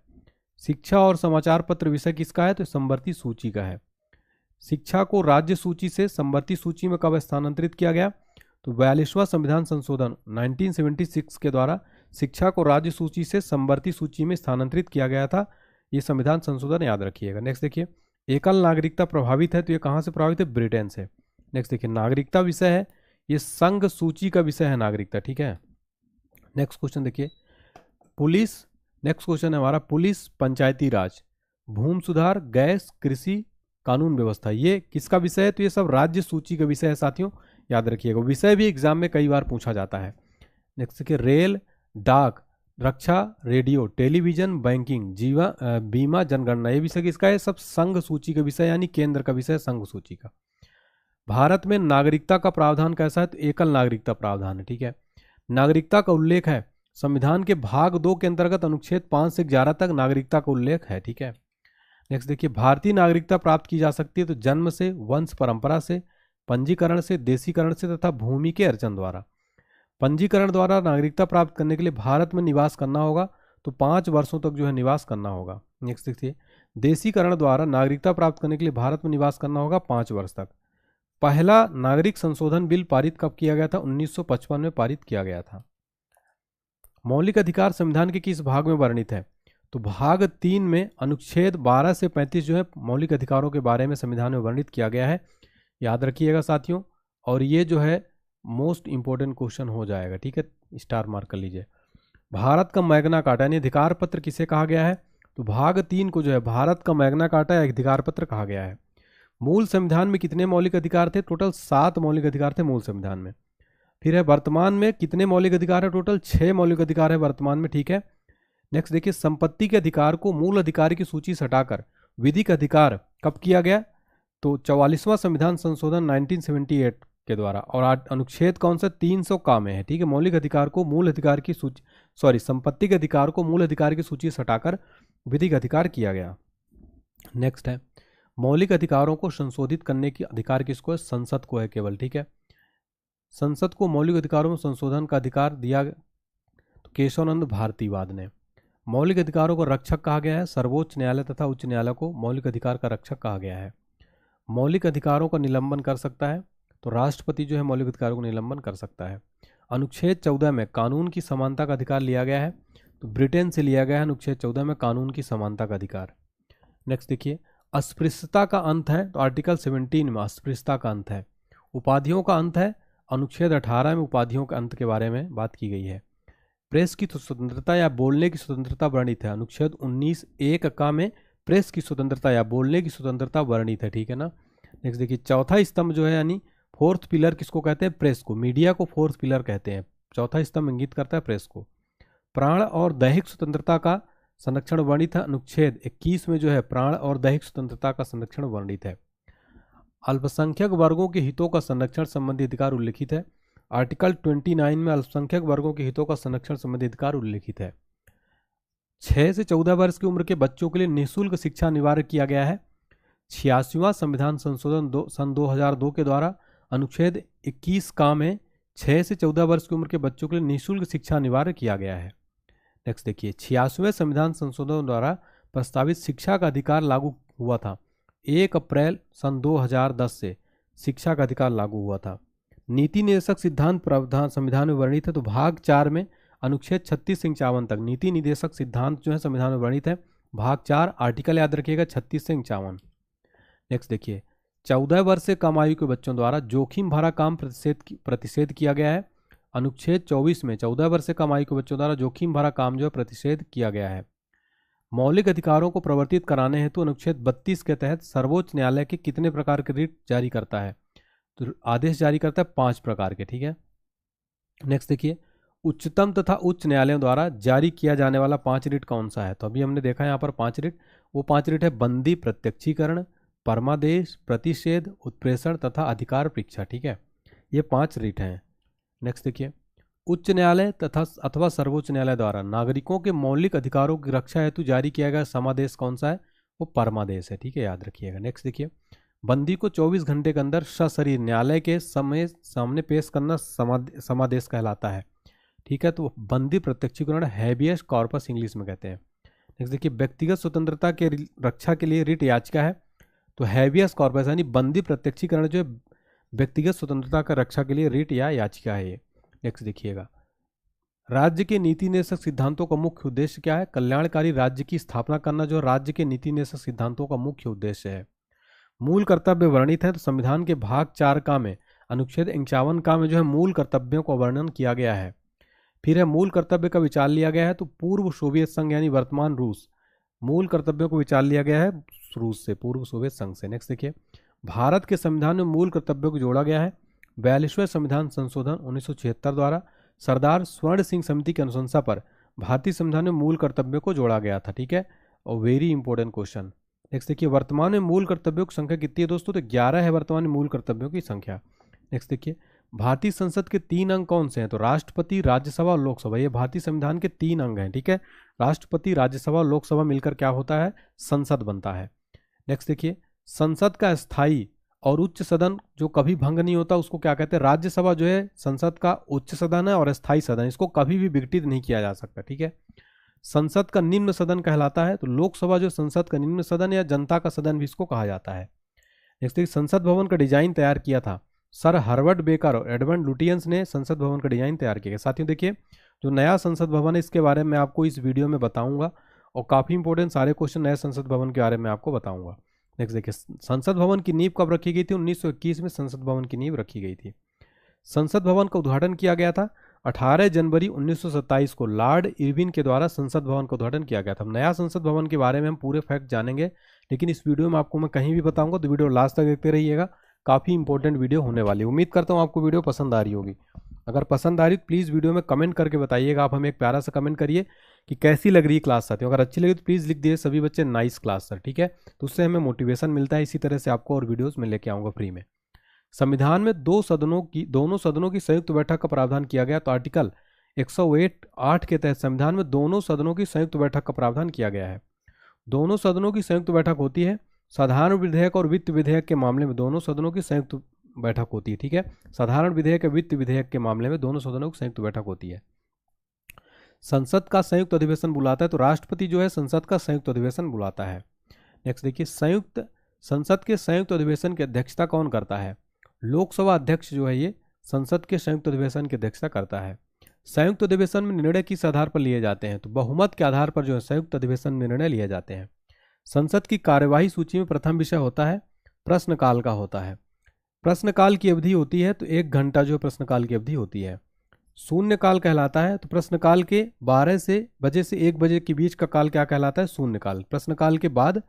शिक्षा और समाचार पत्र विषय किसका है? तो समवर्ती सूची का है। शिक्षा को राज्य सूची से समवर्ती सूची में कब स्थानांतरित किया गया? तो 42वां संविधान संशोधन 1976 के द्वारा शिक्षा को राज्य सूची से समवर्ती सूची में स्थानांतरित किया गया था। ये संविधान संशोधन याद रखिएगा। नेक्स्ट देखिए, एकल नागरिकता प्रभावित है, तो ये कहाँ से प्रभावित है? ब्रिटेन से। नेक्स्ट देखिए, नागरिकता विषय है, ये संघ सूची का विषय है नागरिकता। ठीक है। नेक्स्ट क्वेश्चन देखिए, पुलिस। नेक्स्ट क्वेश्चन है हमारा, पुलिस, पंचायती राज, भूमि सुधार, गैस, कृषि, कानून व्यवस्था, ये किसका विषय है? तो ये सब राज्य सूची का विषय है साथियों, याद रखिएगा। विषय भी एग्जाम में कई बार पूछा जाता है। नेक्स्ट देखिए, रेल, डाक, रक्षा, रेडियो, टेलीविजन, बैंकिंग, बीमा, जनगणना, ये विषय किसका है? सब संघ सूची का विषय यानी केंद्र का विषय, संघ सूची का। भारत में नागरिकता का प्रावधान कैसा है? तो एकल नागरिकता प्रावधान है। ठीक है। नागरिकता का उल्लेख है संविधान के भाग 2 के अंतर्गत अनुच्छेद 5 से 11 तक नागरिकता का उल्लेख है। ठीक है। नेक्स्ट देखिए, भारतीय नागरिकता प्राप्त की जा सकती है तो जन्म से, वंश परंपरा से, पंजीकरण से, देशीकरण से तथा भूमि के अर्जन द्वारा। पंजीकरण द्वारा नागरिकता प्राप्त करने के लिए भारत में निवास करना होगा, तो 5 वर्षों तक जो है निवास करना होगा। नेक्स्ट देखिए, देशीकरण द्वारा नागरिकता प्राप्त करने के लिए भारत में निवास करना होगा 5 वर्ष तक। पहला नागरिक संशोधन बिल पारित कब किया गया था? 1955 में पारित किया गया था। मौलिक अधिकार संविधान के किस भाग में वर्णित है? तो भाग 3 में अनुच्छेद 12 से 35 जो है मौलिक अधिकारों के बारे में संविधान में वर्णित किया गया है, याद रखिएगा साथियों। और ये जो है मोस्ट इंपॉर्टेंट क्वेश्चन हो जाएगा। ठीक है, स्टार मार्क कर लीजिए। भारत का मैग्ना कार्टा यानी अधिकार पत्र किसे कहा गया है? तो भाग 3 को जो है भारत का मैग्ना कार्टा या अधिकार पत्र कहा गया है। मूल संविधान में कितने मौलिक अधिकार थे? टोटल 7 मौलिक अधिकार थे मूल संविधान में। फिर है वर्तमान में कितने मौलिक अधिकार है? टोटल 6 मौलिक अधिकार है वर्तमान में। ठीक है। नेक्स्ट देखिए, संपत्ति के अधिकार को मूल अधिकार की सूची से हटाकर विधिक अधिकार कब किया गया? तो 44वां संविधान संशोधन 1978 के द्वारा। और अनुच्छेद कौन सा? 300 का में है। ठीक है। मौलिक अधिकार को मूल अधिकार की सूची संपत्ति के अधिकार को मूल अधिकार की सूची से हटाकर विधिक अधिकार किया गया। नेक्स्ट है, मौलिक अधिकारों को संशोधित करने की अधिकार किसको है? संसद को है केवल। ठीक है। संसद को मौलिक अधिकारों में संशोधन का अधिकार दिया तो केशवानंद भारतीवाद ने। मौलिक अधिकारों को रक्षक कहा गया है। सर्वोच्च न्यायालय तथा उच्च न्यायालय को मौलिक अधिकार का रक्षक कहा गया है। मौलिक अधिकारों का निलंबन कर सकता है तो राष्ट्रपति जो है मौलिक अधिकारों को निलंबन कर सकता है। अनुच्छेद 14 में कानून की समानता का अधिकार लिया गया है, तो ब्रिटेन से लिया गया है अनुच्छेद 14 में कानून की समानता का अधिकार। नेक्स्ट देखिए, अस्पृश्यता का अंत है तो आर्टिकल 17 में अस्पृश्यता का अंत है। उपाधियों का अंत है, अनुच्छेद 18 में उपाधियों के अंत के बारे में बात की गई है। प्रेस की स्वतंत्रता या बोलने की स्वतंत्रता वर्णित है, अनुच्छेद 19(1) का में प्रेस की स्वतंत्रता या बोलने की स्वतंत्रता वर्णित है। ठीक है ना। नेक्स्ट देखिए, चौथा स्तंभ जो है यानी फोर्थ पिलर किसको कहते हैं? प्रेस को। मीडिया को फोर्थ पिलर कहते हैं। चौथा स्तंभ इंगित करता है प्रेस को। प्राण और दैहिक स्वतंत्रता का संरक्षण वर्णित है, अनुच्छेद 21 में जो है प्राण और दैहिक स्वतंत्रता का संरक्षण वर्णित है। अल्पसंख्यक वर्गों के हितों का संरक्षण संबंधी अधिकार उल्लिखित है, आर्टिकल 29 में अल्पसंख्यक वर्गों के हितों का संरक्षण संबंधी अधिकार उल्लिखित है। 6 से 14 वर्ष की उम्र के बच्चों के लिए निःशुल्क शिक्षा अनिवार्य किया गया है। 86वां संविधान संशोधन सन 2002 के द्वारा अनुच्छेद 21 का में 6 से 14 वर्ष की उम्र के बच्चों के लिए निःशुल्क शिक्षा अनिवार्य किया गया है। नेक्स्ट देखिए, 86वें संविधान संशोधन द्वारा प्रस्तावित शिक्षा का अधिकार लागू हुआ था। 1 अप्रैल सन 2010 से शिक्षा का अधिकार लागू हुआ था। नीति निर्देशक सिद्धांत प्रावधान संविधान में वर्णित है, तो भाग 4 में अनुच्छेद 36 से 51 तक नीति निर्देशक सिद्धांत जो है संविधान में वर्णित है। भाग 4 आर्टिकल याद रखिएगा 36 से 51। नेक्स्ट देखिए, 14 वर्ष से कम आयु के बच्चों द्वारा जोखिम भरा काम प्रतिषेध किया गया है। अनुच्छेद 24 में 14 वर्ष से कम आयु के बच्चों द्वारा जोखिम भरा काम जो है प्रतिषेध किया गया है। मौलिक अधिकारों को प्रवर्तित कराने हेतु अनुच्छेद 32 के तहत सर्वोच्च न्यायालय के कितने प्रकार के रिट जारी करता है? तो आदेश जारी करता है 5 प्रकार के, ठीक है। नेक्स्ट देखिए, उच्चतम तथा उच्च न्यायालयों द्वारा जारी किया जाने वाला 5 रिट कौन सा है? तो अभी हमने देखा यहाँ पर 5 रिट, वो 5 रिट है बंदी प्रत्यक्षीकरण, परमादेश, प्रतिषेध, उत्प्रेषण तथा अधिकार परीक्षा, ठीक है। ये 5 रिट हैं। नेक्स्ट देखिए, उच्च न्यायालय तथा अथवा सर्वोच्च न्यायालय द्वारा नागरिकों के मौलिक अधिकारों की रक्षा हेतु जारी किया गया समादेश कौन सा है? वो परमादेश है, ठीक है, याद रखिएगा। नेक्स्ट देखिए, बंदी को 24 घंटे के अंदर सशरीर न्यायालय के सामने पेश करना समादेश कहलाता है, ठीक है। तो बंदी प्रत्यक्षीकरण हैबियस कॉर्पस इंग्लिश में कहते हैं। नेक्स्ट देखिए, व्यक्तिगत स्वतंत्रता के रक्षा के लिए रिट याचिका है, तो हैबियस कॉर्पस यानी बंदी प्रत्यक्षीकरण जो व्यक्तिगत स्वतंत्रता का रक्षा के लिए रिट या याचिका है ये। नेक्स्ट देखिएगा, राज्य के नीति निर्देशक सिद्धांतों का मुख्य उद्देश्य क्या है? कल्याणकारी राज्य की स्थापना करना जो राज्य के नीति निर्देशक सिद्धांतों का मुख्य उद्देश्य है। मूल कर्तव्य वर्णित है, तो संविधान के भाग 4 का में अनुच्छेद 51 का में जो है मूल कर्तव्यों का वर्णन किया गया है। फिर है मूल कर्तव्य का विचार लिया गया है, तो पूर्व सोवियत संघ यानी वर्तमान रूस, मूल कर्तव्यों को विचार लिया गया है रूस से, पूर्व सोवियत संघ से। नेक्स्ट देखिए, भारत के संविधान में मूल कर्तव्यों को जोड़ा गया है 42वें संविधान संशोधन 1976 द्वारा सरदार स्वर्ण सिंह समिति की अनुशंसा पर भारतीय संविधान में मूल कर्तव्यों को जोड़ा गया था, ठीक है। और वेरी इंपॉर्टेंट क्वेश्चन। नेक्स्ट देखिए, वर्तमान में मूल कर्तव्यों की संख्या कितनी है दोस्तों? तो 11 है वर्तमान में मूल कर्तव्यों की संख्या। नेक्स्ट देखिए, भारतीय संसद के 3 अंग कौन से हैं? तो राष्ट्रपति, राज्यसभा और लोकसभा, ये भारतीय संविधान के 3 अंग हैं, ठीक है। राष्ट्रपति, राज्यसभा और लोकसभा मिलकर क्या होता है? संसद बनता है। नेक्स्ट देखिए, संसद का स्थायी और उच्च सदन जो कभी भंग नहीं होता उसको क्या कहते हैं? राज्यसभा जो है संसद का उच्च सदन है और स्थायी सदन, इसको कभी भी विघटित नहीं किया जा सकता, ठीक है। संसद का निम्न सदन कहलाता है, तो लोकसभा जो संसद का निम्न सदन या जनता का सदन भी इसको कहा जाता है। नेक्स्ट देखिए, संसद भवन का डिजाइन तैयार किया था सर हर्वर्ड बेकर और एडमंड लुटियंस ने संसद भवन का डिजाइन तैयार किया। साथियों देखिए, जो नया संसद भवन है इसके बारे में आपको इस वीडियो में बताऊंगा और काफ़ी इंपॉर्टेंट सारे क्वेश्चन नए संसद भवन के बारे में आपको बताऊंगा। नेक्स्ट देखिए, संसद भवन की नींव कब रखी गई थी? 1921 में संसद भवन की नींव रखी गई थी। संसद भवन का उद्घाटन किया गया था 18 जनवरी 1927 को लॉर्ड इरविन के द्वारा संसद भवन का उद्घाटन किया गया था। नया संसद भवन के बारे में हम पूरे फैक्ट जानेंगे, लेकिन इस वीडियो में आपको मैं कहीं भी बताऊंगा, तो वीडियो लास्ट तक देखते रहिएगा, काफ़ी इंपॉर्टेंट वीडियो होने वाली है। उम्मीद करता हूँ आपको वीडियो पसंद आ रही होगी। अगर पसंद आ रही तो प्लीज़ वीडियो में कमेंट करके बताइएगा। आप हमें एक प्यारा सा कमेंट करिए कि कैसी लग रही है क्लास साथियों। अगर अच्छी लगी तो प्लीज़ लिख दिए सभी बच्चे नाइस क्लास सर, ठीक है। तो उससे हमें मोटिवेशन मिलता है, इसी तरह से आपको और वीडियोज़ में लेके आऊँगा फ्री में। संविधान में दोनों सदनों की संयुक्त बैठक का प्रावधान किया गया, तो आर्टिकल 108 के तहत संविधान में दोनों सदनों की संयुक्त बैठक का प्रावधान किया गया है। दोनों सदनों की संयुक्त बैठक होती है साधारण विधेयक और वित्त विधेयक के मामले में दोनों सदनों की संयुक्त बैठक होती है, ठीक है। साधारण विधेयक और वित्त विधेयक के मामले में दोनों सदनों की संयुक्त बैठक होती है। संसद का संयुक्त अधिवेशन बुलाता है, तो राष्ट्रपति जो है संसद का संयुक्त अधिवेशन बुलाता है। नेक्स्ट देखिए, संसद के संयुक्त अधिवेशन की अध्यक्षता कौन करता है? लोकसभा अध्यक्ष जो है ये संसद के संयुक्त अधिवेशन की अध्यक्षता करता है। संयुक्त अधिवेशन में निर्णय किस आधार पर लिए जाते हैं? तो बहुमत के आधार पर जो है संयुक्त अधिवेशन में निर्णय लिए जाते हैं। संसद की कार्यवाही सूची में प्रथम विषय होता है प्रश्नकाल का होता है। प्रश्नकाल की अवधि होती है तो 1 घंटा जो प्रश्नकाल की अवधि होती है। शून्यकाल कहलाता है, तो प्रश्नकाल के 12 बजे से 1 बजे के बीच का काल क्या कहलाता है? शून्यकाल। प्रश्नकाल के बाद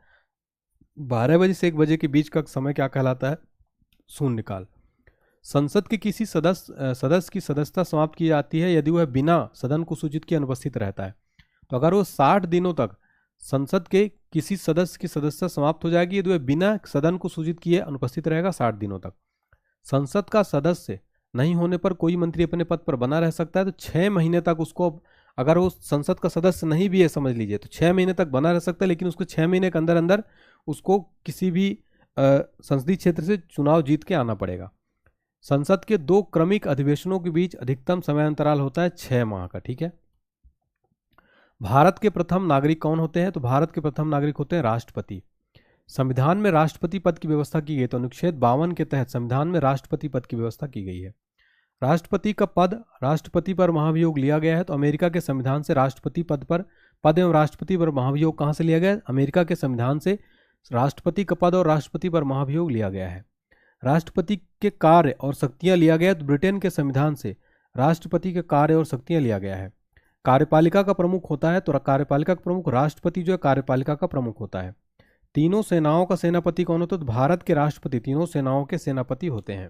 12 बजे से 1 बजे के बीच का समय क्या कहलाता है? शून्यकाल। संसद के किसी सदस्य की सदस्यता समाप्त की जाती है यदि वह बिना सदन को सूचित किए अनुपस्थित रहता है। तो अगर वो 60 दिनों तक संसद के किसी सदस्य की सदस्यता समाप्त हो जाएगी यदि वह बिना सदन को सूचित किए अनुपस्थित रहेगा 60 दिनों तक। संसद का सदस्य नहीं होने पर कोई मंत्री अपने पद पर बना रह सकता है, तो 6 महीने तक उसको, अगर वो संसद का सदस्य नहीं भी है समझ लीजिए, तो 6 महीने तक बना रह सकता है, लेकिन उसको 6 महीने के अंदर अंदर उसको किसी भी संसदीय क्षेत्र से चुनाव जीत के आना पड़ेगा। संसद के 2 क्रमिक अधिवेशनों के बीच अधिकतम समय अंतराल होता है 6 माह का, ठीक है। भारत के प्रथम नागरिक कौन होते हैं? तो भारत के प्रथम नागरिक होते हैं राष्ट्रपति। संविधान में राष्ट्रपति पद की व्यवस्था की गई, तो अनुच्छेद 52 के तहत संविधान में राष्ट्रपति पद की व्यवस्था की गई है। राष्ट्रपति का पद, राष्ट्रपति पर महाभियोग लिया गया है तो अमेरिका के संविधान से राष्ट्रपति पद एवं राष्ट्रपति पर महाभियोग कहाँ से लिया गया है? अमेरिका के संविधान से राष्ट्रपति का पद और राष्ट्रपति पर महाभियोग लिया गया है। राष्ट्रपति के कार्य और शक्तियां लिया गया तो ब्रिटेन के संविधान से राष्ट्रपति के कार्य और शक्तियां लिया गया है। कार्यपालिका का प्रमुख होता है तो कार्यपालिका का प्रमुख राष्ट्रपति जो है कार्यपालिका का प्रमुख होता है। तीनों सेनाओं का सेनापति कौन होता है? तो भारत के राष्ट्रपति तीनों सेनाओं के सेनापति होते हैं।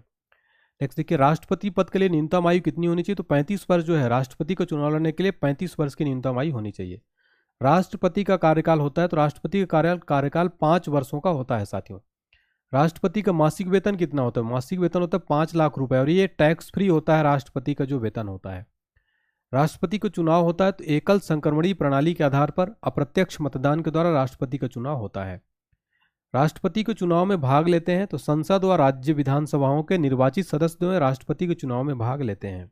नेक्स्ट देखिए, राष्ट्रपति पद के लिए न्यूनतम आयु कितनी होनी चाहिए? तो 35 वर्ष जो है राष्ट्रपति को चुनाव लड़ने के लिए 35 वर्ष की न्यूनतम आयु होनी चाहिए। राष्ट्रपति का कार्यकाल होता है तो राष्ट्रपति का कार्यकाल 5 वर्षों का होता है साथियों। राष्ट्रपति का मासिक वेतन कितना होता है? मासिक वेतन होता है 5 लाख रुपए और ये टैक्स फ्री होता है राष्ट्रपति का जो वेतन होता है। राष्ट्रपति का चुनाव होता है तो एकल संक्रमणीय प्रणाली के आधार पर अप्रत्यक्ष मतदान के द्वारा राष्ट्रपति का चुनाव होता है। राष्ट्रपति के चुनाव में भाग लेते हैं तो संसद व राज्य विधानसभाओं के निर्वाचित सदस्य जो है राष्ट्रपति के चुनाव में भाग लेते हैं।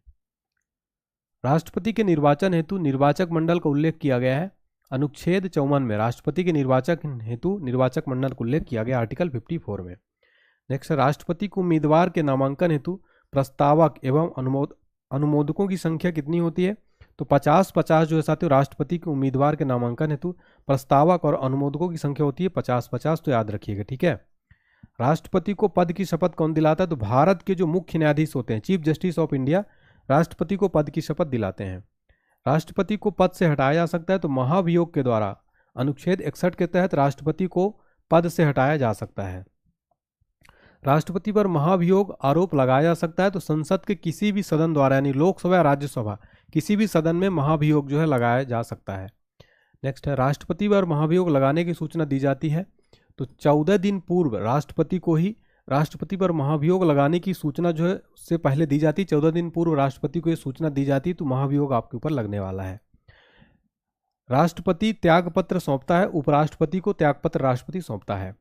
राष्ट्रपति के निर्वाचन हेतु निर्वाचक मंडल का उल्लेख किया गया है अनुच्छेद 54 में। राष्ट्रपति के निर्वाचन हेतु निर्वाचक मंडल का उल्लेख किया गया आर्टिकल 54 में। नेक्स्ट, राष्ट्रपति को उम्मीदवार के नामांकन हेतु प्रस्तावक एवं अनुमोदकों की संख्या कितनी होती है? तो 50-50 जो है साथियों राष्ट्रपति के उम्मीदवार के नामांकन हेतु प्रस्तावक और अनुमोदकों की संख्या होती है 50-50, तो याद रखिएगा, ठीक है। राष्ट्रपति को पद की शपथ कौन दिलाता है? तो भारत के जो मुख्य न्यायाधीश होते हैं, चीफ जस्टिस ऑफ इंडिया, राष्ट्रपति को पद की शपथ दिलाते हैं। राष्ट्रपति को पद से हटाया जा सकता है तो महाभियोग के द्वारा अनुच्छेद 61 के तहत राष्ट्रपति को पद से हटाया जा सकता है। राष्ट्रपति पर महाभियोग आरोप लगाया जा सकता है तो संसद के किसी भी सदन द्वारा, यानी लोकसभा या राज्यसभा, किसी भी सदन में महाभियोग जो है लगाया जा सकता है। नेक्स्ट है, राष्ट्रपति पर महाभियोग लगाने की सूचना दी जाती है तो 14 दिन पूर्व राष्ट्रपति को ही राष्ट्रपति पर महाभियोग लगाने की सूचना जो है उससे पहले दी जाती। 14 दिन पूर्व राष्ट्रपति को ये सूचना दी जाती तो महाभियोग आपके ऊपर लगने वाला है। राष्ट्रपति त्यागपत्र सौंपता है, उपराष्ट्रपति को त्यागपत्र राष्ट्रपति सौंपता है।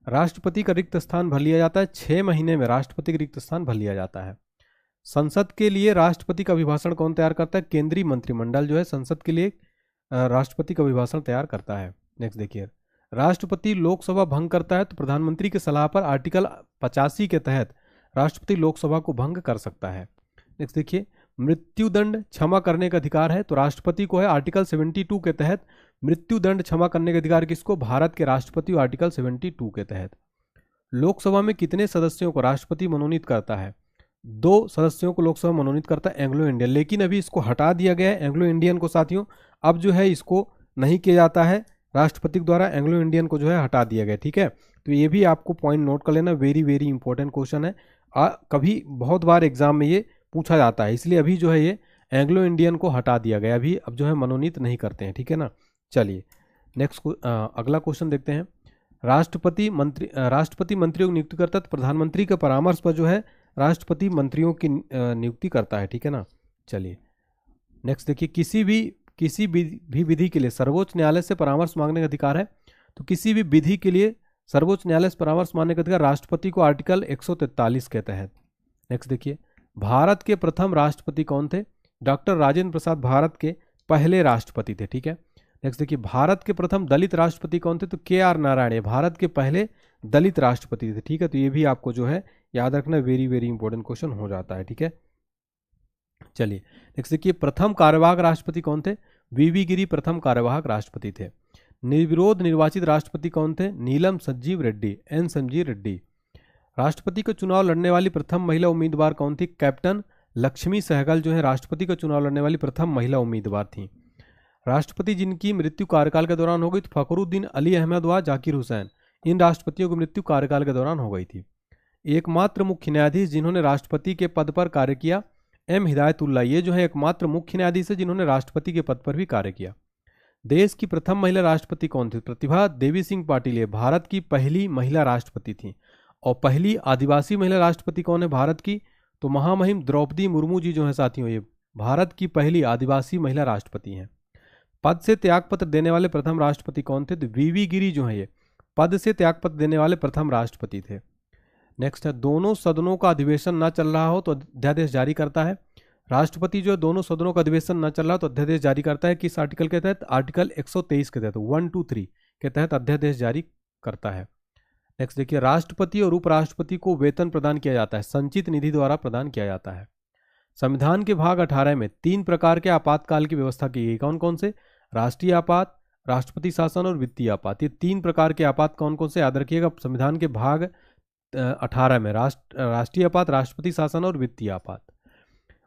राष्ट्रपति का रिक्त स्थान भर लिया जाता है, 6 महीने में राष्ट्रपति का रिक्त स्थान भर लिया जाता है। संसद के लिए राष्ट्रपति का अभिभाषण कौन तैयार करता है? केंद्रीय मंत्रिमंडल जो है संसद के लिए राष्ट्रपति का अभिभाषण तैयार करता है। नेक्स्ट देखिए, राष्ट्रपति लोकसभा भंग करता है तो प्रधानमंत्री की सलाह पर आर्टिकल 85 के तहत राष्ट्रपति लोकसभा को भंग कर सकता है। नेक्स्ट देखिए, मृत्युदंड क्षमा करने का अधिकार है तो राष्ट्रपति को है आर्टिकल 72 के तहत मृत्युदंड क्षमा करने का अधिकार किसको? भारत के राष्ट्रपति को आर्टिकल 72 के तहत। लोकसभा में कितने सदस्यों को राष्ट्रपति मनोनीत करता है? 2 सदस्यों को लोकसभा मनोनीत करता है एंग्लो इंडियन, लेकिन अभी इसको हटा दिया गया है एंग्लो इंडियन को साथियों। अब जो है इसको नहीं किया जाता है राष्ट्रपति द्वारा, एंग्लो इंडियन को जो है हटा दिया गया, ठीक है। तो ये भी आपको पॉइंट नोट कर लेना, वेरी वेरी इंपॉर्टेंट क्वेश्चन है। कभी बहुत बार एग्जाम में ये पूछा जाता है, इसलिए अभी जो है ये एंग्लो इंडियन को हटा दिया गया, अभी अब जो है मनोनीत नहीं करते हैं, ठीक है ना। चलिए नेक्स्ट अगला क्वेश्चन देखते हैं। राष्ट्रपति मंत्रियों की नियुक्ति करता है तो प्रधानमंत्री के परामर्श पर जो है राष्ट्रपति मंत्रियों की नियुक्ति करता है, ठीक है ना। चलिए नेक्स्ट देखिए, किसी भी विधि के लिए सर्वोच्च न्यायालय से परामर्श मांगने का अधिकार है तो किसी भी विधि के लिए सर्वोच्च न्यायालय से परामर्श मांगने का अधिकार राष्ट्रपति को आर्टिकल 143 के तहत। नेक्स्ट देखिए, भारत के प्रथम राष्ट्रपति कौन थे? डॉक्टर राजेंद्र प्रसाद भारत के पहले राष्ट्रपति थे, ठीक है। नेक्स्ट देखिए, भारत के प्रथम दलित राष्ट्रपति कौन थे? तो KR नारायण भारत के पहले दलित राष्ट्रपति थे, ठीक है। तो ये भी आपको जो है याद रखना, वेरी वेरी इंपॉर्टेंट क्वेश्चन हो जाता है, ठीक है। चलिए नेक्स्ट देखिए, प्रथम कार्यवाहक राष्ट्रपति कौन थे? VV गिरी प्रथम कार्यवाहक राष्ट्रपति थे। निर्विरोध निर्वाचित राष्ट्रपति कौन थे? नीलम संजीव रेड्डी, N संजीव रेड्डी। राष्ट्रपति का चुनाव लड़ने वाली प्रथम महिला उम्मीदवार कौन थी? कैप्टन लक्ष्मी सहगल जो है राष्ट्रपति का चुनाव लड़ने वाली प्रथम महिला उम्मीदवार थी। राष्ट्रपति जिनकी मृत्यु कार्यकाल के दौरान हो गई तो फखरुद्दीन अली अहमद व जाकिर हुसैन, इन राष्ट्रपतियों की मृत्यु कार्यकाल के दौरान हो गई थी। एकमात्र मुख्य न्यायाधीश जिन्होंने राष्ट्रपति के पद पर कार्य किया, M हिदायतुल्लाह, ये जो है एकमात्र मुख्य न्यायाधीश है जिन्होंने राष्ट्रपति के पद पर भी कार्य किया। देश की प्रथम महिला राष्ट्रपति कौन थी? प्रतिभा देवी सिंह पाटिल, ये भारत की पहली महिला राष्ट्रपति थी। और पहली आदिवासी महिला राष्ट्रपति कौन है भारत की? तो महामहिम द्रौपदी मुर्मू जी जो है साथियों, ये भारत की पहली आदिवासी महिला राष्ट्रपति हैं। पद से त्यागपत्र देने वाले प्रथम राष्ट्रपति कौन थे? तो VV गिरी जो है ये पद से त्यागपत्र देने वाले प्रथम राष्ट्रपति थे। नेक्स्ट है, दोनों सदनों का अधिवेशन न चल रहा हो तो अध्यादेश जारी करता है। राष्ट्रपति जो है दोनों सदनों का अधिवेशन न चल रहा तो अध्यादेश जारी करता है, किस आर्टिकल के तहत? आर्टिकल 123 के तहत, 1, 2, 3 के तहत अध्यादेश जारी करता है। नेक्स्ट देखिए, राष्ट्रपति और उपराष्ट्रपति को वेतन प्रदान किया जाता है, संचित निधि द्वारा प्रदान किया जाता है। संविधान के भाग 18 में 3 प्रकार के आपातकाल की व्यवस्था की गई। कौन कौन से? राष्ट्रीय आपात, राष्ट्रपति शासन और वित्तीय आपात। ये 3 प्रकार के आपात कौन कौन से, याद रखिएगा। संविधान के भाग 18 में राष्ट्रीय आपात, राष्ट्रपति शासन और वित्तीय आपात।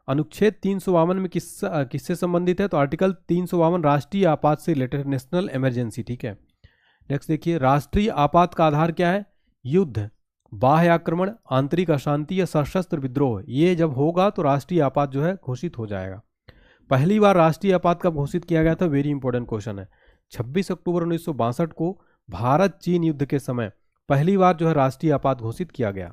अनुच्छेद 352 में किससे संबंधित है? तो आर्टिकल 352 राष्ट्रीय आपात से रिलेटेड, नेशनल इमरजेंसी। ठीक है, नेक्स्ट देखिए, राष्ट्रीय आपात का आधार क्या है? युद्ध, बाह्य आक्रमण, आंतरिक अशांति या सशस्त्र विद्रोह। ये जब होगा तो राष्ट्रीय आपात जो है घोषित हो जाएगा। पहली बार राष्ट्रीय आपात कब घोषित किया गया था? वेरी इंपॉर्टेंट क्वेश्चन है। 26 अक्टूबर 1962 को भारत चीन युद्ध के समय पहली बार जो है राष्ट्रीय आपात घोषित किया गया।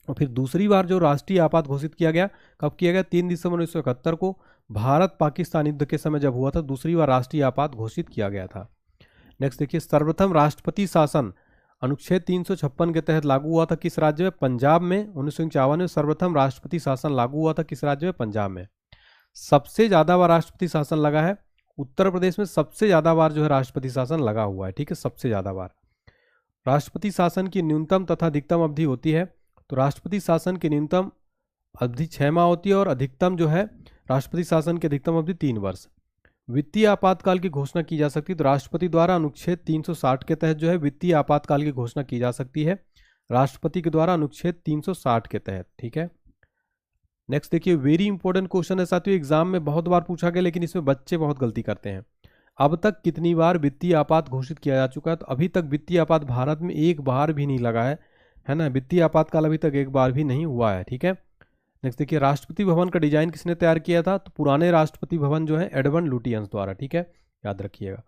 और फिर दूसरी बार जो राष्ट्रीय आपात घोषित किया गया, कब किया गया? 3 दिसंबर 1971 को भारत पाकिस्तान युद्ध के समय जब हुआ था, दूसरी बार राष्ट्रीय आपात घोषित किया गया था। नेक्स्ट देखिए, सर्वप्रथम राष्ट्रपति शासन अनुच्छेद 356 के तहत लागू हुआ था किस राज्य में? पंजाब में। 1951 में सर्वप्रथम राष्ट्रपति शासन लागू हुआ था किस राज्य में? पंजाब में। सबसे ज्यादा बार राष्ट्रपति शासन लगा है उत्तर प्रदेश में, सबसे ज्यादा बार जो है राष्ट्रपति शासन लगा हुआ है। ठीक है, सबसे ज्यादा बार। राष्ट्रपति शासन की न्यूनतम तथा अधिकतम अवधि होती है, तो राष्ट्रपति शासन की न्यूनतम अवधि 6 माह होती है और अधिकतम जो है राष्ट्रपति शासन की अधिकतम अवधि 3 वर्ष। वित्तीय आपातकाल की घोषणा की जा सकती है, तो राष्ट्रपति द्वारा अनुच्छेद 360 के तहत जो है वित्तीय आपातकाल की घोषणा की जा सकती है, राष्ट्रपति के द्वारा अनुच्छेद 360 के तहत। ठीक है, नेक्स्ट देखिए, वेरी इंपॉर्टेंट क्वेश्चन है साथियों, एग्जाम में बहुत बार पूछा गया, लेकिन इसमें बच्चे बहुत गलती करते हैं। अब तक कितनी बार वित्तीय आपात घोषित किया जा चुका है? तो अभी तक वित्तीय आपात भारत में एक बार भी नहीं लगा है ना। वित्तीय आपातकाल अभी तक एक बार भी नहीं हुआ है। ठीक है, नेक्स्ट देखिए, राष्ट्रपति भवन का डिजाइन किसने तैयार किया था? तो पुराने राष्ट्रपति भवन जो है एडवर्ड लुटियंस द्वारा। ठीक है, याद रखिएगा।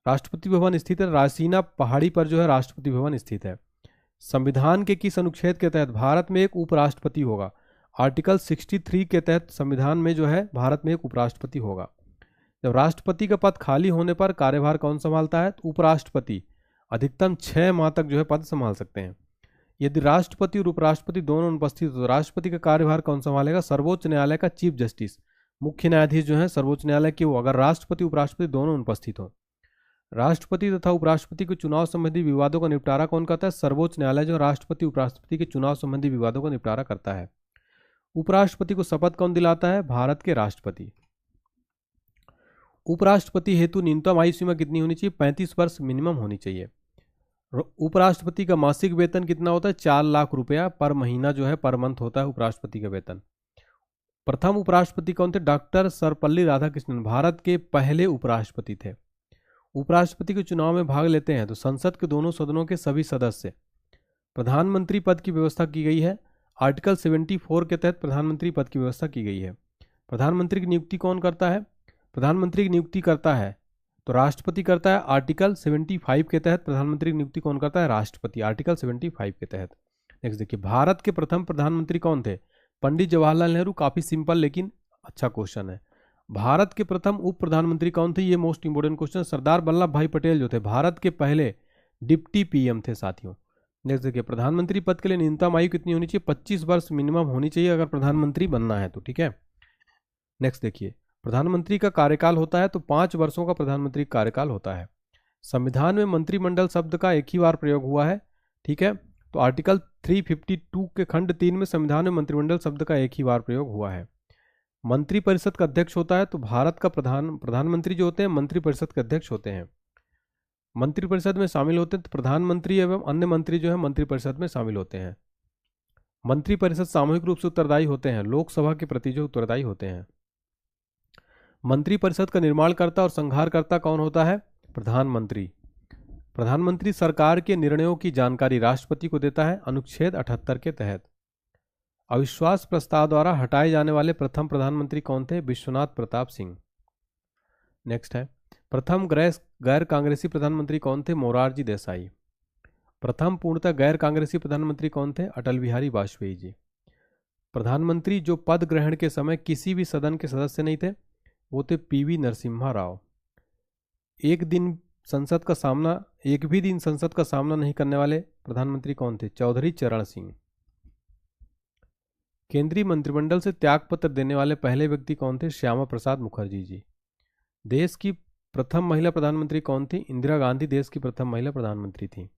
राष्ट्रपति भवन स्थित है रायसीना पहाड़ी पर जो है राष्ट्रपति भवन स्थित है। संविधान के किस अनुच्छेद के तहत भारत में एक उपराष्ट्रपति होगा? आर्टिकल 63 के तहत संविधान में जो है भारत में एक उपराष्ट्रपति होगा। जब राष्ट्रपति का पद खाली होने पर कार्यभार कौन संभालता है? तो उपराष्ट्रपति अधिकतम 6 माह तक जो है पद संभाल सकते हैं। यदि राष्ट्रपति और उपराष्ट्रपति दोनों अनुपस्थित हो तो राष्ट्रपति का कार्यभार कौन संभालेगा? सर्वोच्च न्यायालय का चीफ जस्टिस, मुख्य न्यायाधीश जो है सर्वोच्च न्यायालय के, वो अगर राष्ट्रपति उपराष्ट्रपति दोनों अनुपस्थित हो। राष्ट्रपति तथा उपराष्ट्रपति के चुनाव संबंधी विवादों का निपटारा कौन करता है? सर्वोच्च न्यायालय जो राष्ट्रपति उपराष्ट्रपति के चुनाव संबंधी विवादों का निपटारा करता है। उपराष्ट्रपति को शपथ कौन दिलाता है? भारत के राष्ट्रपति। उपराष्ट्रपति हेतु न्यूनतम आयु सीमा कितनी होनी चाहिए? 35 वर्ष मिनिमम होनी चाहिए। उपराष्ट्रपति का मासिक वेतन कितना होता है? 4 लाख रुपया पर महीना जो है पर मंथ होता है उपराष्ट्रपति का वेतन। प्रथम उपराष्ट्रपति कौन थे? डॉक्टर सर्वपल्ली राधाकृष्णन भारत के पहले उपराष्ट्रपति थे। उपराष्ट्रपति के चुनाव में भाग लेते हैं तो संसद के दोनों सदनों के सभी सदस्य। प्रधानमंत्री पद की व्यवस्था की गई है, आर्टिकल 74 के तहत प्रधानमंत्री पद की व्यवस्था की गई है। प्रधानमंत्री की नियुक्ति कौन करता है? प्रधानमंत्री की नियुक्ति करता है तो राष्ट्रपति करता है। आर्टिकल 75 के तहत प्रधानमंत्री की नियुक्ति कौन करता है? राष्ट्रपति, आर्टिकल 75 के तहत। नेक्स्ट देखिए, भारत के प्रथम प्रधानमंत्री कौन थे? पंडित जवाहरलाल नेहरू। काफी सिंपल लेकिन अच्छा क्वेश्चन है। भारत के प्रथम उप प्रधानमंत्री कौन थे? ये most important question. Sardar Vallabh भाई पटेल जो थे भारत के पहले डिप्टी पीएम थे साथियों। नेक्स्ट देखिए, प्रधानमंत्री पद के लिए न्यूनतम आयु कितनी होनी चाहिए? 25 वर्ष मिनिमम होनी चाहिए अगर प्रधानमंत्री बनना है तो। ठीक है, नेक्स्ट देखिए, प्रधानमंत्री का कार्यकाल होता है तो 5 वर्षों का प्रधानमंत्री का कार्यकाल होता है। संविधान में मंत्रिमंडल शब्द का एक ही बार प्रयोग हुआ है। ठीक है, तो आर्टिकल 352 के खंड 3 में संविधान में मंत्रिमंडल शब्द का एक ही बार प्रयोग हुआ है। मंत्रिपरिषद का अध्यक्ष होता है तो भारत का प्रधानमंत्री जो होते हैं मंत्रिपरिषद के अध्यक्ष होते हैं। मंत्रिपरिषद में शामिल होते हैं तो प्रधानमंत्री एवं अन्य मंत्री जो है मंत्रिपरिषद में शामिल होते हैं। मंत्रिपरिषद सामूहिक रूप से उत्तरदायी होते हैं, लोकसभा के प्रति जो उत्तरदायी होते हैं। मंत्रिपरिषद का निर्माणकर्ता और संहारकर्ता कौन होता है? प्रधानमंत्री। प्रधानमंत्री सरकार के निर्णयों की जानकारी राष्ट्रपति को देता है अनुच्छेद 78 के तहत। अविश्वास प्रस्ताव द्वारा हटाए जाने वाले प्रथम प्रधानमंत्री कौन थे? विश्वनाथ प्रताप सिंह। नेक्स्ट है, प्रथम गैर कांग्रेसी प्रधानमंत्री कौन थे? मोरारजी देसाई। प्रथम पूर्णतः गैर कांग्रेसी प्रधानमंत्री कौन थे? अटल बिहारी वाजपेयी जी। प्रधानमंत्री जो पद ग्रहण के समय किसी भी सदन के सदस्य नहीं थे वो थे पीवी नरसिम्हा राव। एक भी दिन संसद का सामना नहीं करने वाले प्रधानमंत्री कौन थे? चौधरी चरण सिंह। केंद्रीय मंत्रिमंडल से त्यागपत्र देने वाले पहले व्यक्ति कौन थे? श्यामा प्रसाद मुखर्जी जी। देश की प्रथम महिला प्रधानमंत्री कौन थी? इंदिरा गांधी देश की प्रथम महिला प्रधानमंत्री थी।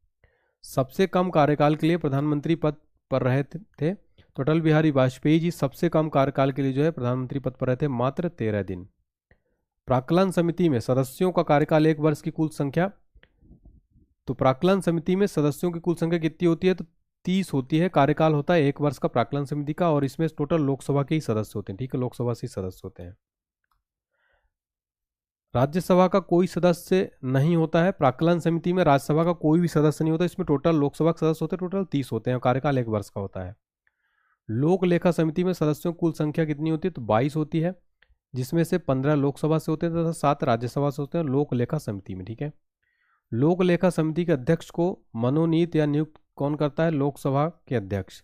सबसे कम कार्यकाल के लिए प्रधानमंत्री पद पर रहे थे तो अटल बिहारी वाजपेयी जी सबसे कम कार्यकाल के लिए जो है प्रधानमंत्री पद पर रहे थे, मात्र 13 दिन। प्राक्कलन समिति में सदस्यों का कार्यकाल 1 वर्ष की कुल संख्या, तो प्राक्कलन समिति में सदस्यों की कुल संख्या कितनी होती है, तो 30 होती है। कार्यकाल होता है 1 वर्ष का प्राक्कलन समिति का, और इसमें टोटल लोकसभा के ही सदस्य होते हैं, ठीक है, लोकसभा से ही सदस्य होते हैं। राज्यसभा का कोई सदस्य नहीं होता है प्राक्कलन समिति में, राज्यसभा का कोई भी सदस्य नहीं होता, इसमें टोटल लोकसभा के सदस्य होते हैं, टोटल 30 होते हैं, कार्यकाल 1 वर्ष का होता है। लोक लेखा समिति में सदस्यों की कुल संख्या कितनी होती है, तो 22 होती है, जिसमें से 15 लोकसभा से होते हैं तथा 7 राज्यसभा से होते हैं लोक लेखा समिति में, ठीक है। लोक लेखा समिति के अध्यक्ष को मनोनीत या नियुक्त कौन करता है, लोकसभा के अध्यक्ष।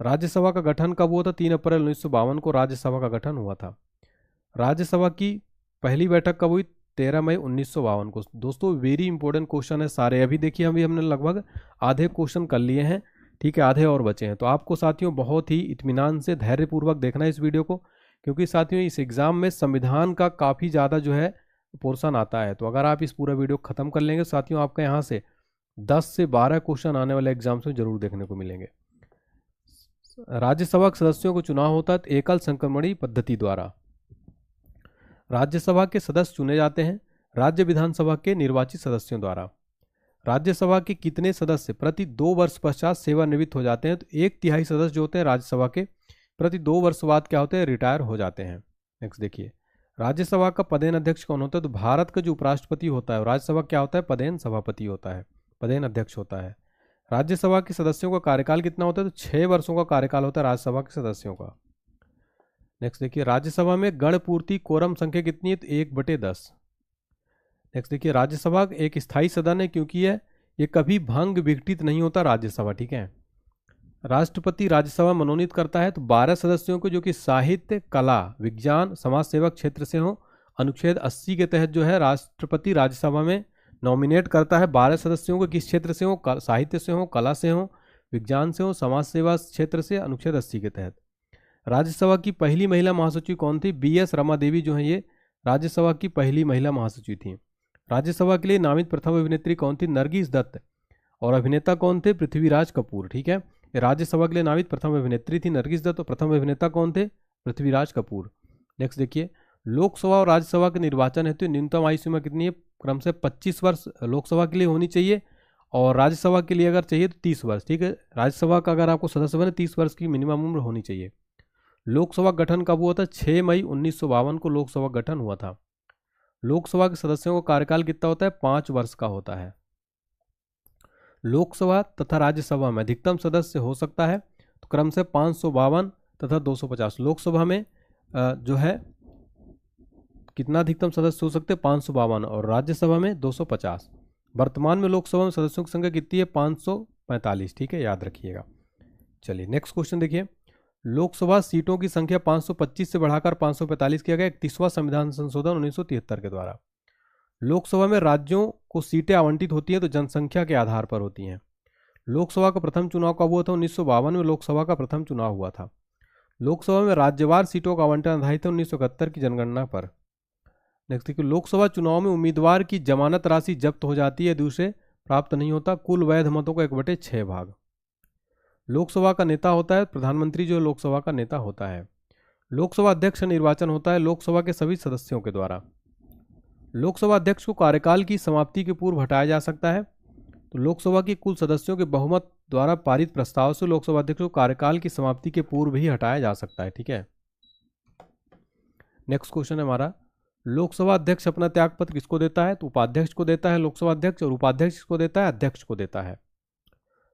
राज्यसभा का गठन कब हुआ था, 3 अप्रैल 1952 को राज्यसभा का गठन हुआ था। राज्यसभा की पहली बैठक कब हुई, 13 मई 1952 को। दोस्तों वेरी इंपॉर्टेंट क्वेश्चन है सारे, अभी देखिए अभी हमने लगभग आधे क्वेश्चन कर लिए हैं, ठीक है, आधे और बचे हैं। तो आपको साथियों बहुत ही इत्मीनान से धैर्यपूर्वक देखना है इस वीडियो को, क्योंकि साथियों इस एग्जाम में संविधान का काफ़ी ज़्यादा जो है पोर्शन आता है। तो अगर आप इस पूरा वीडियो खत्म कर लेंगे साथियों, आपका यहाँ से 10 से 12 क्वेश्चन आने वाले एग्जाम्स में जरूर देखने को मिलेंगे। राज्यसभा के सदस्यों को चुनाव होता है एकल संक्रमणी पद्धति द्वारा। राज्यसभा के सदस्य चुने जाते हैं राज्य विधानसभा के निर्वाचित सदस्यों द्वारा। राज्यसभा के कितने सदस्य प्रति 2 वर्ष पश्चात सेवानिवृत्त हो जाते हैं, तो 1/3 सदस्य जो होते हैं राज्यसभा के प्रति 2 वर्ष बाद क्या होते हैं, रिटायर हो जाते हैं। नेक्स्ट देखिए, राज्यसभा का पदेन अध्यक्ष कौन होता है, तो भारत का जो उपराष्ट्रपति होता है, राज्यसभा क्या होता है, पदेन सभापति होता है, पदेन अध्यक्ष होता है। राज्यसभा के सदस्यों का कार्यकाल कितना होता है, तो 6 वर्षों का कार्यकाल होता है राज्यसभा के सदस्यों का। नेक्स्ट देखिए, राज्यसभा में गण पूर्ति कोरम संख्या कितनी है, तो 1/10। नेक्स्ट देखिए, राज्यसभा एक स्थायी सदन है, क्योंकि ये कभी भंग विघटित नहीं होता राज्यसभा, ठीक है। राष्ट्रपति राज्यसभा मनोनीत करता है, तो 12 सदस्यों को जो कि साहित्य, कला, विज्ञान, समाज सेवक क्षेत्र से हो, अनुच्छेद 80 के तहत जो है राष्ट्रपति राज्यसभा में नॉमिनेट करता है 12 सदस्यों को, किस क्षेत्र से हो, साहित्य से हो, कला से हो, विज्ञान से हो, समाज सेवा क्षेत्र से, अनुच्छेद 80 के तहत। राज्यसभा की पहली महिला महासचिव कौन थी, BS रमा देवी जो है ये राज्यसभा की पहली महिला महासचिव थी। राज्यसभा के लिए नामित प्रथम अभिनेत्री कौन थी, नरगिस दत्त, और अभिनेता कौन थे, पृथ्वीराज कपूर, ठीक है। राज्यसभा के लिए नामित प्रथम अभिनेत्री थी नरगिस दत्त, और प्रथम अभिनेता कौन थे, पृथ्वीराज कपूर। नेक्स्ट देखिए, लोकसभा और राज्यसभा के निर्वाचन हेतु न्यूनतम आयु सीमा कितनी है, क्रम से 25 वर्ष लोकसभा के लिए होनी चाहिए, और राज्यसभा के लिए अगर चाहिए तो 30 वर्ष, ठीक है। राज्यसभा का अगर आपको सदस्य बने 30 वर्ष की मिनिमम उम्र होनी चाहिए। लोकसभा गठन कब हुआ था, 6 मई 1952 को लोकसभा गठन हुआ था। लोकसभा के सदस्यों का कार्यकाल कितना होता है, 5 वर्ष का होता है। लोकसभा तथा राज्यसभा में अधिकतम सदस्य हो सकता है, तो क्रम से 552 तथा 250। लोकसभा में जो है कितना अधिकतम सदस्य हो सकते हैं, 552, और राज्यसभा में 250। वर्तमान में लोकसभा में सदस्यों की संख्या कितनी है, 545, ठीक है, याद रखिएगा। चलिए नेक्स्ट क्वेश्चन देखिए, लोकसभा सीटों की संख्या 525 से बढ़ाकर 545 किया गया 31वां संविधान संशोधन 1973 के द्वारा। लोकसभा में राज्यों को सीटें आवंटित होती हैं तो जनसंख्या के आधार पर होती हैं। लोकसभा का प्रथम चुनाव कब हुआ था, 1952 में लोकसभा का प्रथम चुनाव हुआ था। लोकसभा में राज्यवार सीटों का आवंटन आधारित है 1971 की जनगणना पर। नेक्स्ट देखिए, लोकसभा चुनाव में उम्मीदवार की जमानत राशि जब्त हो जाती है, दूसरे प्राप्त नहीं होता। कुल वैध मतों का 1/6 भाग। लोकसभा का नेता होता है प्रधानमंत्री, जो लोकसभा का नेता होता है। लोकसभा अध्यक्ष निर्वाचन होता है लोकसभा के सभी सदस्यों के द्वारा। लोकसभा अध्यक्ष को कार्यकाल की समाप्ति के पूर्व हटाया जा सकता है। तो लोकसभा की कुल सदस्यों के बहुमत द्वारा पारित प्रस्ताव से लोकसभा अध्यक्ष को कार्यकाल की समाप्ति के पूर्व ही हटाया जा सकता है, ठीक है। नेक्स्ट क्वेश्चन है हमारा, लोकसभा अध्यक्ष अपना त्यागपत्र किसको देता है, तो उपाध्यक्ष को देता है लोकसभा अध्यक्ष, और उपाध्यक्ष को देता है, अध्यक्ष को देता है।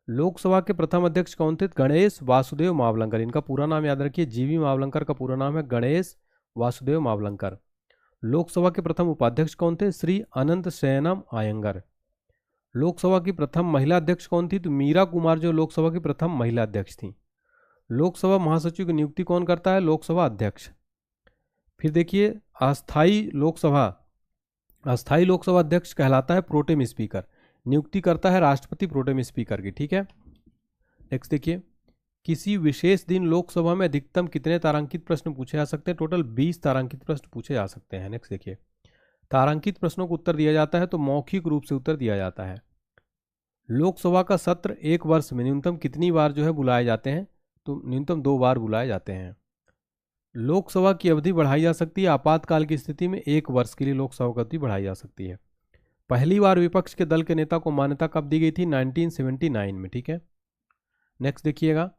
लोकसभा के प्रथम अध्यक्ष कौन थे, गणेश वासुदेव मावलंकर। इनका पूरा नाम याद रखिए, GV मावलंकर का पूरा नाम है गणेश वासुदेव मावलंकर। लोकसभा के प्रथम उपाध्यक्ष कौन थे, श्री अनंत शयनम आयंगर। लोकसभा की प्रथम महिला अध्यक्ष कौन थी, तो मीरा कुमार जो लोकसभा की प्रथम महिला अध्यक्ष थी। लोकसभा महासचिव की नियुक्ति कौन करता है, लोकसभा अध्यक्ष। फिर देखिए, अस्थायी लोकसभा अध्यक्ष कहलाता है प्रोटेम स्पीकर, नियुक्ति करता है राष्ट्रपति प्रोटेम स्पीकर की, ठीक है। नेक्स्ट देखिए, किसी विशेष दिन लोकसभा में अधिकतम कितने तारांकित प्रश्न पूछे जा सकते हैं, टोटल 20 तारांकित प्रश्न पूछे जा सकते हैं। नेक्स्ट देखिए, तारांकित प्रश्नों को उत्तर दिया जाता है तो मौखिक रूप से उत्तर दिया जाता है। लोकसभा का सत्र 1 वर्ष में न्यूनतम कितनी बार जो है बुलाए जाते हैं, तो न्यूनतम 2 बार बुलाए जाते हैं। लोकसभा की अवधि बढ़ाई जा सकती है आपातकाल की स्थिति में, 1 वर्ष के लिए लोकसभा की अवधि बढ़ाई जा सकती है। पहली बार विपक्ष के दल के नेता को मान्यता कब दी गई थी? 1979 में। ठीक है, नेक्स्ट देखिएगा,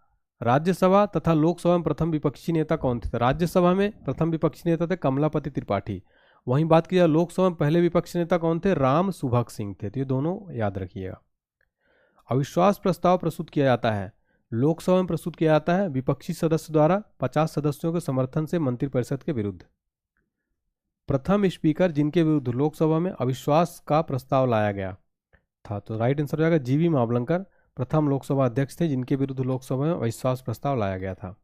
राज्यसभा तथा लोकसभा में प्रथम विपक्षी नेता कौन थे? राज्यसभा में प्रथम विपक्षी नेता थे कमलापति त्रिपाठी। वहीं बात की जाए लोकसभा में पहले विपक्षी नेता कौन थे? राम सुभग सिंह थे। तो ये दोनों याद रखिएगा। अविश्वास प्रस्ताव प्रस्तुत किया जाता है, लोकसभा में प्रस्तुत किया जाता है विपक्षी सदस्य द्वारा 50 सदस्यों के समर्थन से मंत्रिपरिषद के विरुद्ध। प्रथम स्पीकर जिनके विरुद्ध लोकसभा में अविश्वास का प्रस्ताव लाया गया था, तो राइट आंसर हो जाएगा जीवी मावलंकर प्रथम लोकसभा अध्यक्ष थे जिनके विरुद्ध लोकसभा में अविश्वास प्रस्ताव लाया गया था।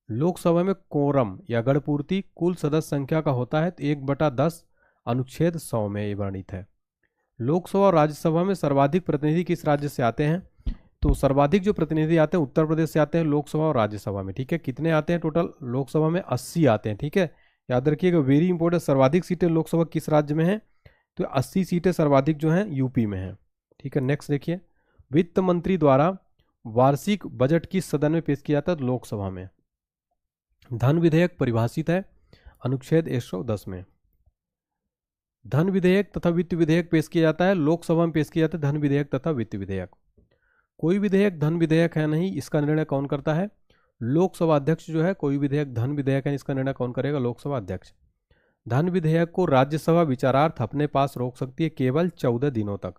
लोकसभा में कोरम या गणपूर्ति कुल सदस्य संख्या का होता है, तो 1/10 अनुच्छेद 100 में ये वर्णित है। लोकसभा और राज्यसभा में सर्वाधिक प्रतिनिधि किस राज्य से आते हैं? तो सर्वाधिक जो प्रतिनिधि आते हैं उत्तर प्रदेश से आते हैं लोकसभा और राज्यसभा में। ठीक है, कितने आते हैं टोटल? लोकसभा में 80 आते हैं। ठीक है, याद रखिएगा, वेरी इंपॉर्टेंट। सर्वाधिक सीटें लोकसभा किस राज्य में हैं? तो 80 सीटें सर्वाधिक जो हैं यूपी में हैं। ठीक है, नेक्स्ट देखिए, वित्त मंत्री द्वारा वार्षिक बजट किस सदन में पेश किया जाता है? तो लोकसभा में। धन विधेयक परिभाषित है अनुच्छेद 110 में। धन विधेयक तथा वित्त विधेयक पेश किया जाता है लोकसभा में, पेश किया जाता है धन विधेयक तथा वित्त विधेयक। कोई विधेयक धन विधेयक है नहीं, इसका निर्णय कौन करता है? लोकसभा अध्यक्ष जो है। कोई विधेयक धन विधेयक है, इसका निर्णय कौन करेगा? लोकसभा अध्यक्ष। धन विधेयक को राज्यसभा विचारार्थ अपने पास रोक सकती है केवल 14 दिनों तक।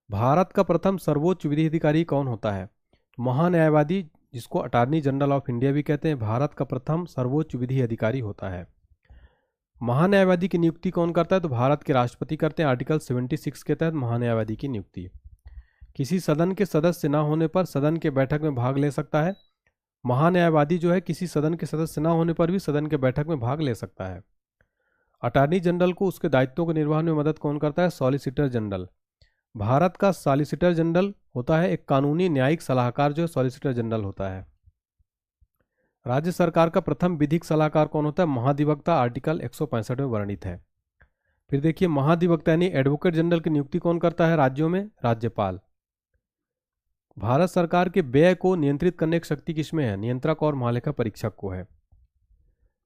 भारत का प्रथम सर्वोच्च विधि अधिकारी कौन होता है? महान्यायवादी, जिसको अटॉर्नी जनरल ऑफ इंडिया भी कहते हैं, भारत का प्रथम सर्वोच्च विधि अधिकारी होता है। महान्यायवादी की नियुक्ति कौन करता है? तो भारत के राष्ट्रपति करते हैं। आर्टिकल 76 के तहत महान्यायवादी की नियुक्ति। किसी सदन के सदस्य न होने पर सदन के बैठक में भाग ले सकता है। महान्यायवादी जो है किसी सदन के सदस्य न होने पर भी सदन के बैठक में भाग ले सकता है। अटॉर्नी जनरल को उसके दायित्वों के निर्वहन में मदद कौन करता है? Solicitor general. भारत का सॉलिसिटर जनरल होता है एक कानूनी न्यायिक सलाहकार, जो सॉलिसिटर जनरल होता है। राज्य सरकार का प्रथम विधिक सलाहकार कौन होता है? महाधिवक्ता, आर्टिकल 165 में वर्णित है। फिर देखिए, महाधिवक्ता यानी एडवोकेट जनरल की नियुक्ति कौन करता है राज्यों में? राज्यपाल। भारत सरकार के व्यय को नियंत्रित करने की शक्ति किसमें है? नियंत्रक और महालेखा परीक्षक को है।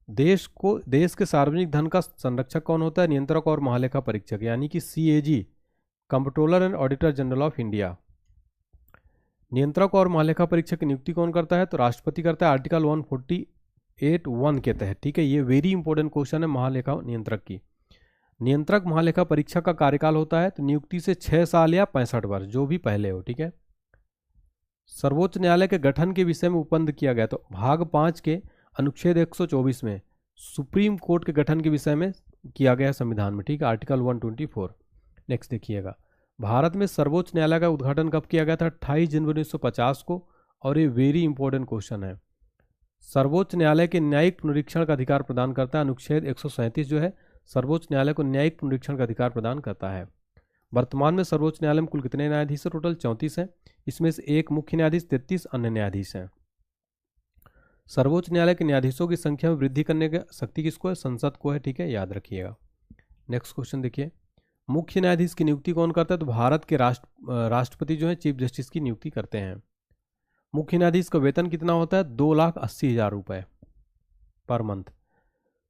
देश के सार्वजनिक धन का संरक्षक कौन होता है? नियंत्रक और महालेखा परीक्षक, यानी कि CAG, comptroller and auditor general of India. नियंत्रक और महालेखा परीक्षक की नियुक्ति कौन करता है? तो राष्ट्रपति करता है, आर्टिकल 148(1) के तहत। ठीक है, ये वेरी इंपॉर्टेंट क्वेश्चन है महालेखा नियंत्रक की। नियंत्रक महालेखा परीक्षक का कार्यकाल होता है तो नियुक्ति से 6 साल या 65 वर्ष, जो भी पहले हो। ठीक है, सर्वोच्च न्यायालय के गठन के विषय में उपबंध किया गया, तो भाग 5 के अनुच्छेद 124 में सुप्रीम कोर्ट के गठन के विषय में किया गया संविधान में। ठीक है, आर्टिकल 124। नेक्स्ट देखिएगा, भारत में सर्वोच्च न्यायालय का उद्घाटन कब किया गया था? 28 जनवरी 1950 को। और ये वेरी इंपॉर्टेंट क्वेश्चन है। सर्वोच्च न्यायालय के न्यायिक पुनरीक्षण का अधिकार प्रदान करता है, अनुच्छेद 137 जो है सर्वोच्च न्यायालय को न्यायिक पुनरीक्षण का अधिकार प्रदान करता है। वर्तमान में सर्वोच्च न्यायालय में कुल कितने न्यायाधीश है? टोटल 34 हैं। इसमें से 1 मुख्य न्यायाधीश, 33 अन्य न्यायाधीश हैं। सर्वोच्च न्यायालय के न्यायाधीशों की संख्या में वृद्धि करने की शक्ति किसको है? संसद को है। ठीक है, याद रखिएगा। नेक्स्ट क्वेश्चन देखिए, मुख्य न्यायाधीश की नियुक्ति कौन करता है? तो भारत के राष्ट्रपति जो है चीफ जस्टिस की नियुक्ति करते हैं। मुख्य न्यायाधीश का वेतन कितना होता है? 2,80,000 रुपये पर मंथ।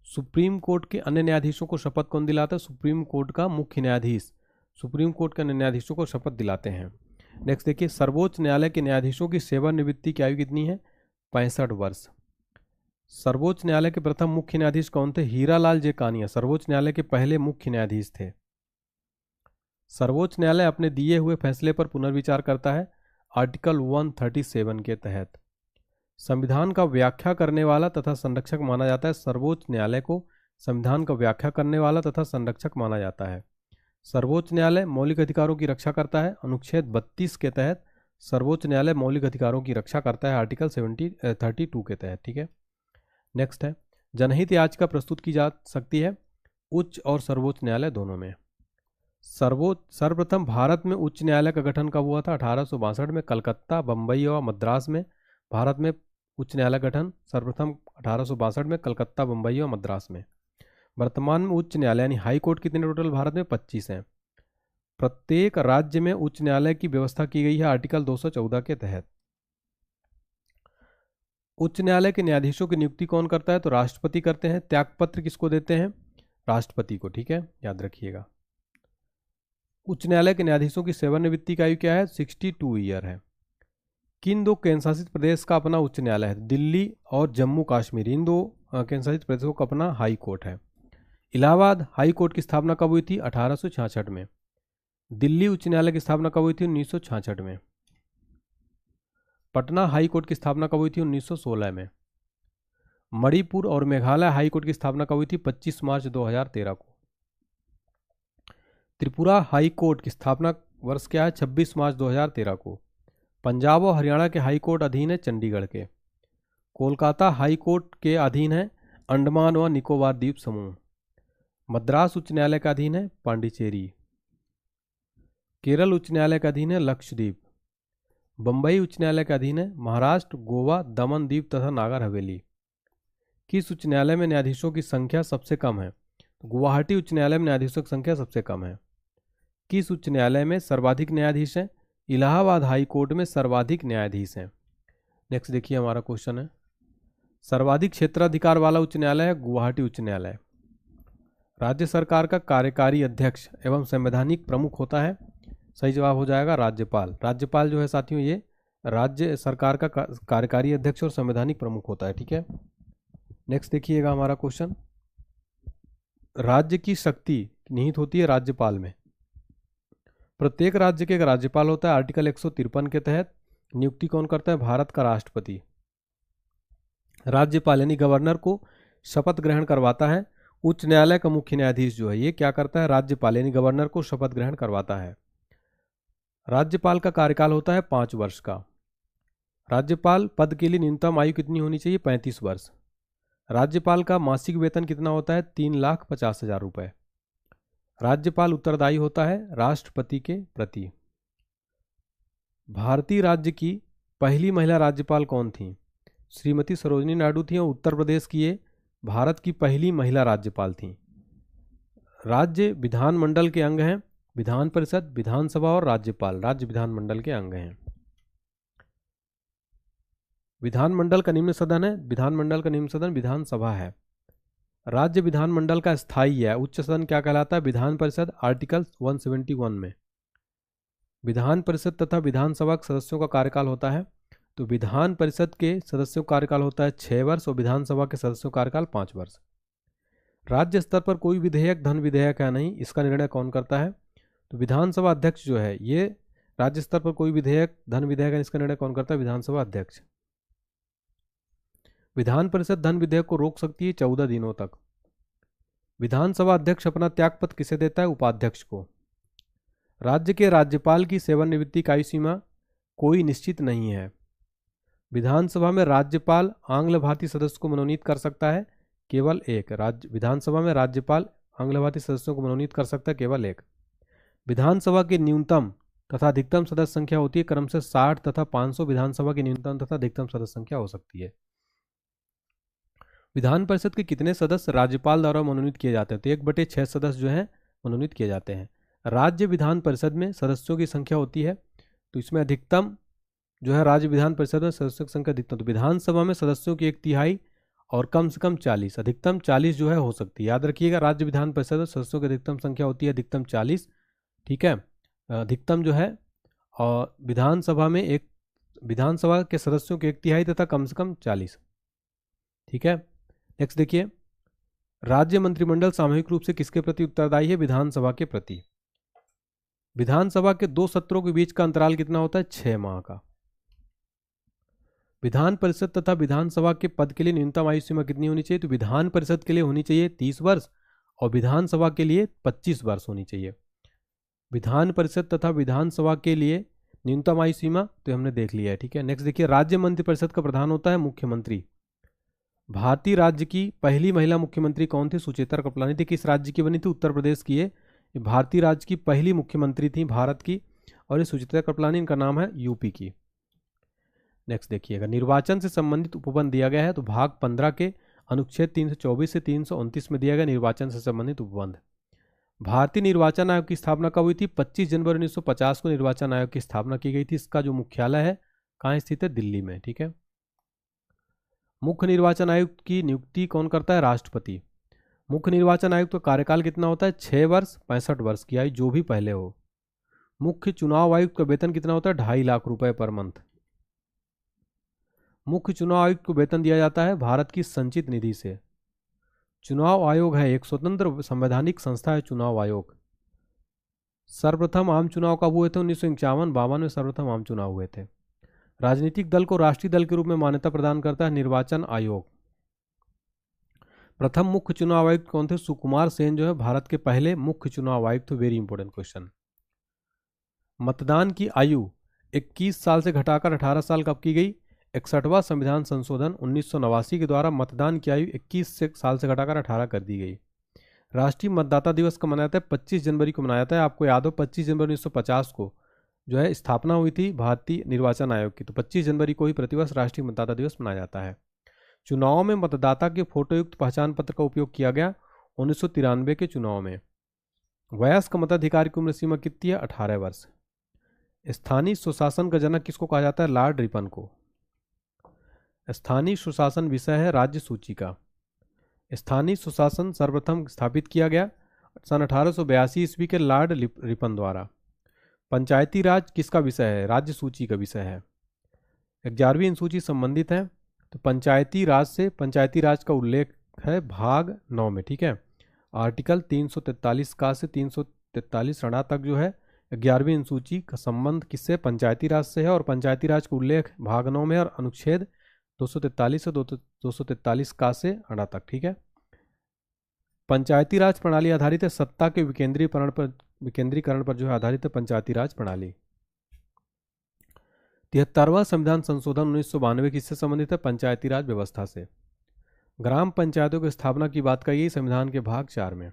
सुप्रीम कोर्ट के अन्य न्यायाधीशों को शपथ कौन दिलाता है? सुप्रीम कोर्ट का मुख्य न्यायाधीश सुप्रीम कोर्ट के अन्य न्यायाधीशों को शपथ दिलाते हैं। नेक्स्ट देखिए, सर्वोच्च न्यायालय के न्यायाधीशों की सेवानिवृत्ति की आयु कितनी है? 65 वर्ष। सर्वोच्च न्यायालय के प्रथम मुख्य न्यायाधीश कौन थे? हीरालाल जे कानिया सर्वोच्च न्यायालय के पहले मुख्य न्यायाधीश थे। सर्वोच्च न्यायालय अपने दिए हुए फैसले पर पुनर्विचार करता है, आर्टिकल 137 के तहत। संविधान का व्याख्या करने वाला तथा संरक्षक माना जाता है। सर्वोच्च न्यायालय को संविधान का व्याख्या करने वाला तथा संरक्षक माना जाता है। सर्वोच्च न्यायालय मौलिक अधिकारों की रक्षा करता है, अनुच्छेद 32 के तहत सर्वोच्च न्यायालय मौलिक अधिकारों की रक्षा करता है, आर्टिकल 32 के तहत। ठीक है, नेक्स्ट है, जनहित याचिका प्रस्तुत की जा सकती है उच्च और सर्वोच्च न्यायालय दोनों में। सर्वप्रथम भारत में उच्च न्यायालय का गठन कब हुआ था? 1862 में। कलकत्ता, बम्बई और मद्रास में भारत में उच्च न्यायालय गठन सर्वप्रथम 1862 में कलकत्ता, बम्बई और मद्रास में। वर्तमान में उच्च न्यायालय यानी हाई कोर्ट कितने टोटल भारत में? 25 हैं। प्रत्येक राज्य में उच्च न्यायालय की व्यवस्था की गई है आर्टिकल 214 के तहत। उच्च न्यायालय के न्यायाधीशों की नियुक्ति कौन करता है? तो राष्ट्रपति करते हैं। त्यागपत्र किसको देते हैं? राष्ट्रपति को। ठीक है, याद रखिएगा। उच्च न्यायालय के न्यायाधीशों की सेवानिवृत्ति की आयु क्या है? 62 ईयर है। किन दो केंद्र शासित प्रदेश का अपना उच्च न्यायालय है? दिल्ली और जम्मू कश्मीर, इन दो केंद्र शासित प्रदेशों का अपना हाई कोर्ट है। इलाहाबाद हाई कोर्ट की स्थापना कब हुई थी? 1866 में। दिल्ली उच्च न्यायालय की स्थापना कब हुई थी? 1966 में। पटना हाई कोर्ट की स्थापना कब हुई थी? 1916 में। मणिपुर और मेघालय हाई कोर्ट की स्थापना कब हुई थी? 25 मार्च 2013 को। त्रिपुरा हाई कोर्ट की स्थापना वर्ष क्या है? 26 मार्च 2013 को। पंजाब और हरियाणा के हाई कोर्ट अधीन है चंडीगढ़ के। कोलकाता हाई कोर्ट के अधीन है अंडमान व निकोबार द्वीप समूह। मद्रास उच्च न्यायालय का अधीन है पांडिचेरी। केरल उच्च न्यायालय का अधीन है लक्षद्वीप। बंबई उच्च न्यायालय के अधीन है महाराष्ट्र, गोवा, दमन दीव तथा नागर हवेली। किस उच्च न्यायालय में न्यायाधीशों की संख्या सबसे कम है? गुवाहाटी उच्च न्यायालय में न्यायाधीशों की संख्या सबसे कम है। किस उच्च न्यायालय में सर्वाधिक न्यायाधीश हैं? इलाहाबाद हाई कोर्ट में सर्वाधिक न्यायाधीश हैं। नेक्स्ट देखिए हमारा क्वेश्चन है, सर्वाधिक क्षेत्राधिकार वाला उच्च न्यायालय है गुवाहाटी उच्च न्यायालय। राज्य सरकार का कार्यकारी अध्यक्ष एवं संवैधानिक प्रमुख होता है। सही जवाब हो जाएगा राज्यपाल। राज्यपाल जो है साथियों ये राज्य सरकार का कार्यकारी अध्यक्ष और संवैधानिक प्रमुख होता है। ठीक है, नेक्स्ट देखिएगा हमारा क्वेश्चन, राज्य की शक्ति निहित होती है राज्यपाल में। प्रत्येक राज्य के एक राज्यपाल होता है। आर्टिकल 153 के तहत नियुक्ति कौन करता है? भारत का राष्ट्रपति। राज्यपाल यानी गवर्नर को शपथ ग्रहण करवाता है। उच्च न्यायालय का मुख्य न्यायाधीश जो है ये क्या करता है? राज्यपाल यानी गवर्नर को शपथ ग्रहण करवाता है। राज्यपाल का कार्यकाल होता है 5 वर्ष का। राज्यपाल पद के लिए न्यूनतम आयु कितनी होनी चाहिए? 35 वर्ष। राज्यपाल का मासिक वेतन कितना होता है? 3,50,000 रुपये। राज्यपाल उत्तरदायी होता है राष्ट्रपति के प्रति। भारतीय राज्य की पहली महिला राज्यपाल कौन थी? श्रीमती सरोजिनी नायडू थी और उत्तर प्रदेश की ये भारत की पहली महिला राज्यपाल थी। राज्य विधानमंडल के अंग हैं विधान परिषद, विधानसभा और राज्यपाल राज्य विधानमंडल के अंग हैं। विधानमंडल का निम्न सदन है, विधानमंडल का निम्न सदन विधानसभा है। राज्य विधानमंडल का स्थायी है उच्च सदन क्या कहलाता है? विधान परिषद। आर्टिकल 171 में विधान परिषद तथा विधानसभा के सदस्यों का कार्यकाल होता है। तो विधान परिषद के सदस्यों का कार्यकाल होता है 6 वर्ष और विधानसभा के सदस्यों का कार्यकाल 5 वर्ष। राज्य स्तर पर कोई विधेयक धन विधेयक है नहीं, इसका निर्णय कौन करता है? तो विधानसभा अध्यक्ष जो है ये राज्य स्तर पर कोई विधेयक धन विधेयक है, इसका निर्णय कौन करता है? विधानसभा अध्यक्ष। विधान परिषद धन विधेयक को रोक सकती है 14 दिनों तक। विधानसभा अध्यक्ष अपना त्यागपत्र किसे देता है? उपाध्यक्ष को। राज्य के राज्यपाल की सेवानिवृत्ति की आयु सीमा कोई निश्चित नहीं है। विधानसभा में राज्यपाल आंग्ल भाषी सदस्य को मनोनीत कर सकता है केवल एक। विधानसभा में राज्यपाल आंग्ल भाषी सदस्यों को मनोनीत कर सकता है केवल एक। विधानसभा की न्यूनतम तथा अधिकतम सदस्य संख्या होती है क्रमशः 60 तथा 500। विधानसभा की न्यूनतम तथा अधिकतम सदस्य संख्या हो सकती है। विधान परिषद के कितने सदस्य राज्यपाल द्वारा मनोनीत किए जाते हैं? तो 1/6 सदस्य जो हैं मनोनीत किए जाते हैं। राज्य विधान परिषद में सदस्यों की संख्या होती है, तो इसमें अधिकतम जो है राज्य विधान परिषद में सदस्यों की संख्या अधिकतम। तो विधानसभा में सदस्यों की 1/3 और कम से कम 40, अधिकतम 40 जो है हो सकती है। याद रखिएगा राज्य विधान परिषद में सदस्यों की अधिकतम संख्या होती है अधिकतम 40। ठीक है, अधिकतम जो है और विधानसभा के सदस्यों की 1/3 तथा कम से कम 40। ठीक है, नेक्स्ट देखिए, राज्य मंत्रिमंडल सामूहिक रूप से किसके प्रति उत्तरदायी है? विधानसभा के प्रति। विधानसभा के 2 सत्रों के बीच का अंतराल कितना होता है? 6 माह का। विधान परिषद तथा विधानसभा के पद के लिए न्यूनतम आयु सीमा कितनी होनी चाहिए? तो विधान परिषद के लिए होनी चाहिए 30 वर्ष और विधानसभा के लिए 25 वर्ष होनी चाहिए। विधान परिषद तथा विधानसभा के लिए न्यूनतम आयु सीमा तो हमने देख लिया है। ठीक है, नेक्स्ट देखिए, राज्य मंत्रिपरिषद का प्रधान होता है मुख्यमंत्री। भारतीय राज्य की पहली महिला मुख्यमंत्री कौन थी? सुचेता कृपलानी थी। किस राज्य की बनी थी? उत्तर प्रदेश की। ये भारतीय राज्य की पहली मुख्यमंत्री थी भारत की और ये सुचेता कृपलानी, इनका नाम है यूपी की। नेक्स्ट देखिएगा, निर्वाचन से संबंधित उपबंध दिया गया है। तो भाग 15 के अनुच्छेद 324 से 329 में दिया गया निर्वाचन से संबंधित उपबंध। भारतीय निर्वाचन आयोग की स्थापना कब हुई थी? 25 जनवरी 1950 को निर्वाचन आयोग की स्थापना की गई थी। इसका जो मुख्यालय है कहाँ स्थित है? दिल्ली में। ठीक है, मुख्य निर्वाचन आयुक्त की नियुक्ति कौन करता है? राष्ट्रपति। मुख्य निर्वाचन आयुक्त का कार्यकाल कितना होता है? 6 वर्ष 65 वर्ष की आयु, जो भी पहले हो। मुख्य चुनाव आयुक्त का वेतन कितना होता है? 2.5 लाख रुपए पर मंथ। मुख्य चुनाव आयुक्त को वेतन दिया जाता है भारत की संचित निधि से। चुनाव आयोग है एक स्वतंत्र संवैधानिक संस्था है। चुनाव आयोग। सर्वप्रथम आम चुनाव कब हुए थे? 1951-52 में सर्वप्रथम आम चुनाव हुए थे। राजनीतिक दल को राष्ट्रीय दल के रूप में मान्यता प्रदान करता है निर्वाचन आयोग। प्रथम मुख्य चुनाव आयुक्त कौन थे? सुकुमार सेन जो है भारत के पहले मुख्य चुनाव आयुक्त। Very important question. मतदान की आयु 21 साल से घटाकर 18 साल कब की गई? 61वां संविधान संशोधन 1989 के द्वारा मतदान की आयु 21 साल से घटाकर 18 कर दी गई। राष्ट्रीय मतदाता दिवस कब मनाया जाता है? 25 जनवरी को मनाया जाता है। आपको याद हो 25 जनवरी 1950 को जो है स्थापना हुई थी भारतीय निर्वाचन आयोग की, तो 25 जनवरी को ही प्रतिवर्ष राष्ट्रीय मतदाता दिवस मनाया जाता है। चुनाव में मतदाता के फोटोयुक्त पहचान पत्र का उपयोग किया गया 1993 के चुनाव में। वयस्क मताधिकार की उम्र सीमा कितनी है? 18 वर्ष। स्थानीय सुशासन का जनक किसको कहा जाता है? लॉर्ड रिपन को। स्थानीय सुशासन विषय है राज्य सूची का। स्थानीय सुशासन सर्वप्रथम स्थापित किया गया सन 1882 ईस्वी के लॉर्ड रिपन द्वारा। पंचायती राज किसका विषय है? राज्य सूची का विषय है। 11वीं अनुसूची संबंधित है तो पंचायती राज से, पंचायती राज का उल्लेख है भाग 9 में, ठीक है। आर्टिकल 343 का से 343 रणा तक जो है 11वीं अनुसूची का संबंध किससे? पंचायती राज से है, और पंचायती राज का उल्लेख भाग 9 में और अनुच्छेद 243 से 243 का से अड़ा तक, ठीक है। पंचायती राज प्रणाली आधारित है सत्ता के विकेंद्रीकरण पर जो है आधारित है पंचायती राज प्रणाली। 73वां संविधान संशोधन 1992 किससे संबंधित है? पंचायती राज व्यवस्था से। ग्राम पंचायतों की स्थापना की बात कही संविधान के भाग 4 में।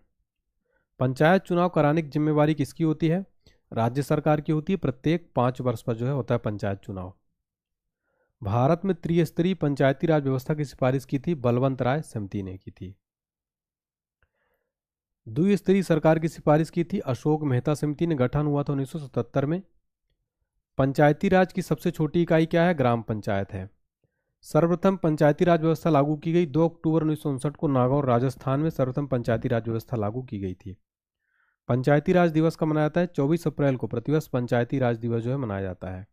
पंचायत चुनाव कराने की जिम्मेवारी किसकी होती है? राज्य सरकार की होती है। प्रत्येक 5 वर्ष पर जो है होता है पंचायत चुनाव। भारत में त्रिस्तरीय पंचायती राज व्यवस्था की सिफारिश की थी बलवंत राय समिति ने की थी। द्विस्तरीय सरकार की सिफारिश की थी अशोक मेहता समिति ने। गठन हुआ था 1977 में। पंचायती राज की सबसे छोटी इकाई क्या है? ग्राम पंचायत है। सर्वप्रथम पंचायती राज व्यवस्था लागू की गई 2 अक्टूबर 1959 को नागौर राजस्थान में सर्वप्रथम पंचायती राज व्यवस्था लागू की गई थी। पंचायती राज दिवस कब मनाया जाता है? 24 अप्रैल को प्रतिवर्ष पंचायती राज दिवस जो है मनाया जाता है।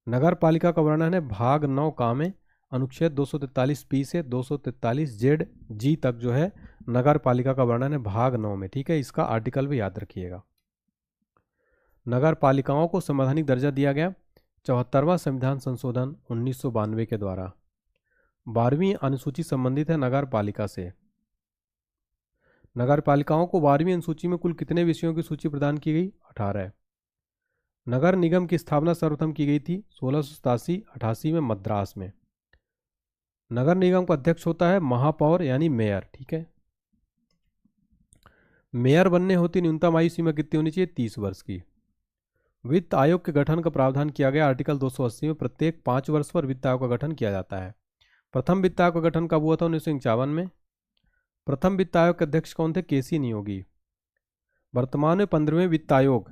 नगर पालिका का वर्णन है भाग 9 का में अनुच्छेद 243 पी से 243 जेड जी तक जो है नगर पालिका का वर्णन है भाग 9 में, ठीक है। इसका आर्टिकल भी याद रखिएगा। नगर पालिकाओं को संवैधानिक दर्जा दिया गया 74वां संविधान संशोधन 1992 के द्वारा। 12वीं अनुसूची संबंधित है नगर पालिका से। नगर पालिकाओं को 12वीं अनुसूची में कुल कितने विषयों की सूची प्रदान की गई? 18। नगर निगम की स्थापना सर्वप्रथम की गई थी 1687-88 में मद्रास में। नगर निगम का अध्यक्ष होता है महापौर यानी मेयर, ठीक है। मेयर बनने होती न्यूनतम आयु सीमा कितनी होनी चाहिए? 30 वर्ष की। वित्त आयोग के गठन का प्रावधान किया गया आर्टिकल 280 में। प्रत्येक 5 वर्ष पर वित्त आयोग का गठन किया जाता है। प्रथम वित्त आयोग का गठन कब हुआ था? 1951 में। प्रथम वित्त आयोग के अध्यक्ष कौन थे? केसी नियोगी। वर्तमान में 15वें वित्त आयोग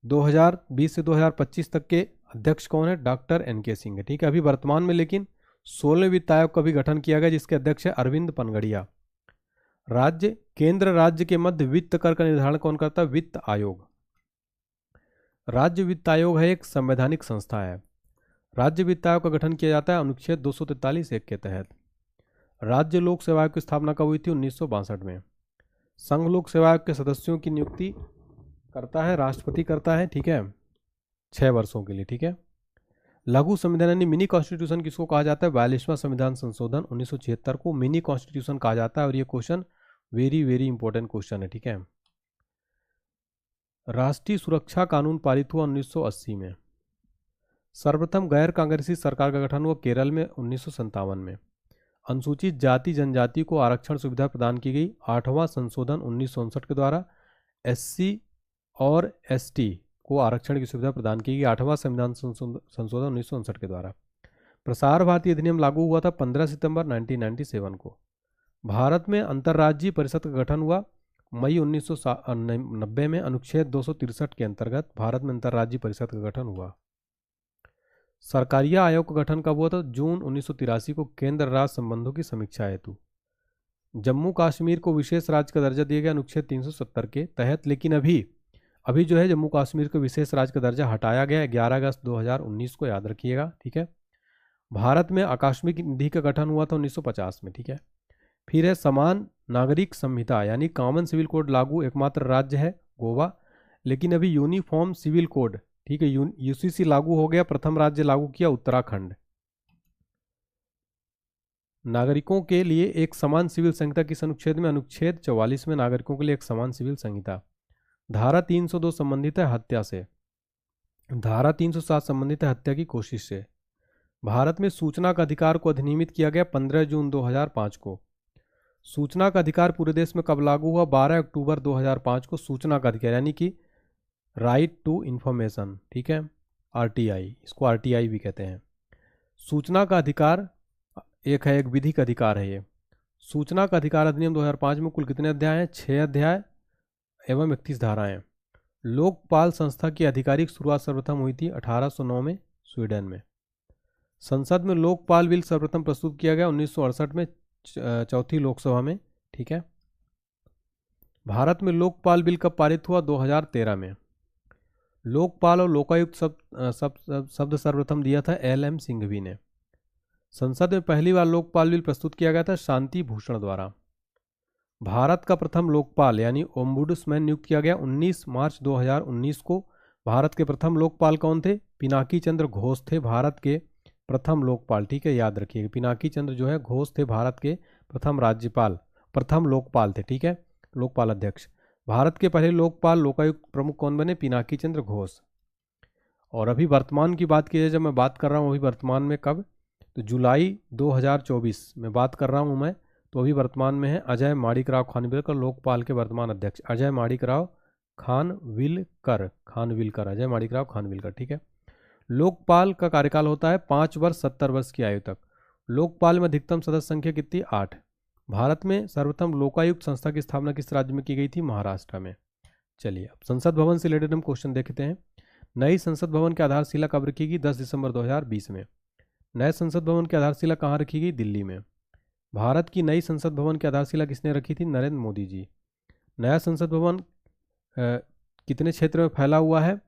2020 से 2025 तक के अध्यक्ष कौन है? डॉक्टर NK सिंह है, ठीक है। अभी वर्तमान में लेकिन 16वें वित्त आयोग का भी गठन किया गया जिसके अध्यक्ष है अरविंद पनगड़िया। राज्य केंद्र राज्य के मध्य वित्त कर का निर्धारण कौन करता है? वित्त आयोग। राज्य वित्त आयोग है एक संवैधानिक संस्था है। राज्य वित्त आयोग का गठन किया जाता है अनुच्छेद 243(1) के तहत। राज्य लोक सेवा आयोग की स्थापना कब हुई थी? 1962 में। संघ लोक सेवा आयोग के सदस्यों की नियुक्ति करता है राष्ट्रपति करता है, ठीक है, 6 वर्षों के लिए, ठीक है। लघु संविधान यानी मिनी कॉन्स्टिट्यूशन किसको कहा जाता है? 42वां संविधान संशोधन 1976 को मिनी कॉन्स्टिट्यूशन कहा जाता है और ये question very very important question है, ठीक है। राष्ट्रीय सुरक्षा कानून पारित हुआ 1980 में। सर्वप्रथम गैर कांग्रेसी सरकार का गठन हुआ केरल में 1957 में। अनुसूचित जाति जनजाति को आरक्षण सुविधा प्रदान की गई 8वां संशोधन 1959 के द्वारा। SC और ST को आरक्षण की सुविधा प्रदान की गई 8वां संविधान संशोधन 1959 के द्वारा। प्रसार भारती अधिनियम लागू हुआ था 15 सितंबर 1997 को। भारत में अंतर्राज्यीय परिषद का गठन हुआ मई 1990 में। अनुच्छेद 263 के अंतर्गत भारत में अंतर्राज्यीय परिषद का गठन हुआ। सरकारिया आयोग का गठन कब हुआ था? जून 1983 को, केंद्र राज्य संबंधों की समीक्षा हेतु। जम्मू कश्मीर को विशेष राज्य का दर्जा दिया गया अनुच्छेद 370 के तहत, लेकिन अभी जो है जम्मू कश्मीर को विशेष राज्य का दर्जा हटाया गया है 11 अगस्त 2019 को, याद रखिएगा, ठीक है। भारत में आकस्मिक निधि का गठन हुआ था 1950 में, ठीक है। फिर है समान नागरिक संहिता यानी कॉमन सिविल कोड लागू एकमात्र राज्य है गोवा, लेकिन अभी यूनिफॉर्म सिविल कोड, ठीक है, यूसीसी लागू हो गया, प्रथम राज्य लागू किया उत्तराखंड। नागरिकों के लिए एक समान सिविल संहिता किस अनुच्छेद में? अनुच्छेद 44 में नागरिकों के लिए एक समान सिविल संहिता। धारा 302 संबंधित है हत्या से। धारा 307 संबंधित है हत्या की कोशिश से। भारत में सूचना का अधिकार को अधिनियमित किया गया 15 जून 2005 को। सूचना का अधिकार पूरे देश में कब लागू हुआ? 12 अक्टूबर 2005 को सूचना का अधिकार यानी कि राइट टू इंफॉर्मेशन, ठीक है, आरटीआई, इसको आरटीआई भी कहते हैं। सूचना का अधिकार एक विधिक अधिकार है ये। सूचना का अधिकार अधिनियम 2005 में कुल कितने अध्याय हैं? 6 अध्याय एवं 31 धाराएं। लोकपाल संस्था की आधिकारिक शुरुआत सर्वप्रथम हुई थी 1809 में स्वीडन में। संसद में लोकपाल बिल सर्वप्रथम प्रस्तुत किया गया 1968 में चौथी लोकसभा में, ठीक है। भारत में लोकपाल बिल कब पारित हुआ? 2013 में। लोकपाल और लोकायुक्त शब्द सर्वप्रथम दिया था LM सिंघवी ने। संसद में पहली बार लोकपाल बिल प्रस्तुत किया गया था शांति भूषण द्वारा। भारत का प्रथम लोकपाल यानी ओम्बुड्समैन नियुक्त किया गया 19 मार्च 2019 को। भारत के प्रथम लोकपाल कौन थे? पिनाकी चंद्र घोष थे भारत के प्रथम लोकपाल, ठीक है, याद रखिएगा। पिनाकी चंद्र जो है घोष थे भारत के प्रथम लोकपाल थे, ठीक है, लोकपाल अध्यक्ष। भारत के पहले लोकपाल लोकायुक्त प्रमुख कौन बने? पिनाकी चंद्र घोष। और अभी वर्तमान की बात की जाए, जब मैं बात कर रहा हूँ अभी वर्तमान में, कब? तो जुलाई 2024 में बात कर रहा हूँ मैं, तो अभी वर्तमान में है अजय माणिकराव खानविलकर लोकपाल के वर्तमान अध्यक्ष। अजय माणिकराव खानविलकर, अजय माणिकराव खानविलकर, ठीक है। लोकपाल का कार्यकाल होता है 5 वर्ष 70 वर्ष की आयु तक। लोकपाल में अधिकतम सदस्य संख्या कितनी? 8। भारत में सर्वप्रथम लोकायुक्त संस्था की स्थापना किस राज्य में की गई थी? महाराष्ट्र में। चलिए अब संसद भवन से रिलेटेड हम क्वेश्चन देखते हैं। नई संसद भवन की आधारशिला कब रखी गई? 10 दिसंबर 2020 में। नए संसद भवन की आधारशिला कहाँ रखी गई? दिल्ली में। भारत की नई संसद भवन की आधारशिला किसने रखी थी? नरेंद्र मोदी जी। नया संसद भवन कितने क्षेत्र में फैला हुआ है?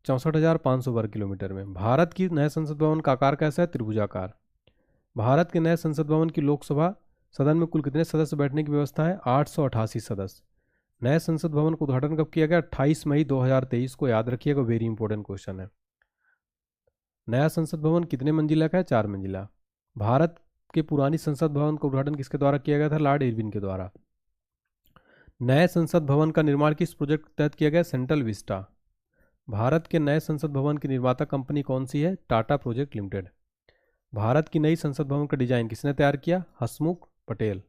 64,500 वर्ग किलोमीटर में। भारत की नए संसद भवन का आकार कैसा है? त्रिभुजाकार। भारत के नए संसद भवन की लोकसभा सदन में कुल कितने सदस्य बैठने की व्यवस्था है? 888 सदस्य। नए संसद भवन का उद्घाटन कब किया गया? 28 मई 2023 को, याद रखिएगा, वेरी इंपॉर्टेंट क्वेश्चन है। नया संसद भवन कितने मंजिला का है? 4 मंजिला। भारत के पुरानी संसद भवन का उद्घाटन किसके द्वारा किया गया था? लॉर्ड इरविन के द्वारा। नए संसद भवन का निर्माण किस प्रोजेक्ट के तहत किया गया? Central Vista. भारत के नए संसद भवन की निर्माता कंपनी कौन सी है? Tata project limited. भारत की नई संसद भवन का डिजाइन किसने तैयार किया? हसमुख पटेल।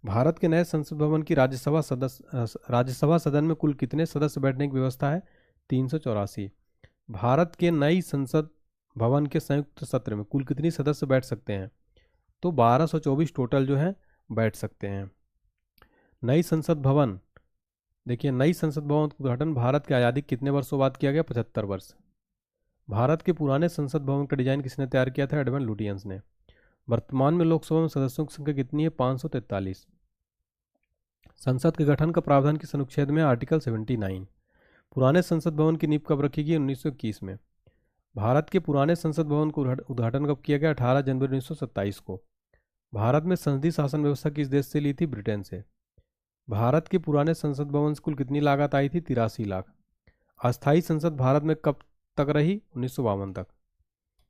भारत के नए संसद भवन की राज्यसभा सदन में कुल कितने सदस्य बैठने की व्यवस्था है? 384। भारत के नई संसद भवन के संयुक्त सत्र में कुल कितनी सदस्य बैठ सकते हैं? तो 1224 टोटल जो है बैठ सकते हैं। नई संसद भवन, देखिए, नई संसद भवन का उद्घाटन भारत की आज़ादी कितने वर्षों बाद किया गया? 75 वर्ष। भारत के पुराने संसद भवन का डिजाइन किसने तैयार किया था? एडमंड लुटियंस ने। वर्तमान में लोकसभा में सदस्यों की संख्या कितनी है? 543। संसद के गठन का प्रावधान किस अनुच्छेद में? आर्टिकल 79। पुराने संसद भवन की नींव कब रखी गई? 1921 में। भारत के पुराने संसद भवन का उद्घाटन कब किया गया? 18 जनवरी 1927 को। भारत में संसदीय शासन व्यवस्था किस देश से ली थी? ब्रिटेन से। भारत के पुराने संसद भवन से कुल कितनी लागत आई थी? 83 लाख। अस्थायी संसद भारत में कब तक रही? 1952 तक।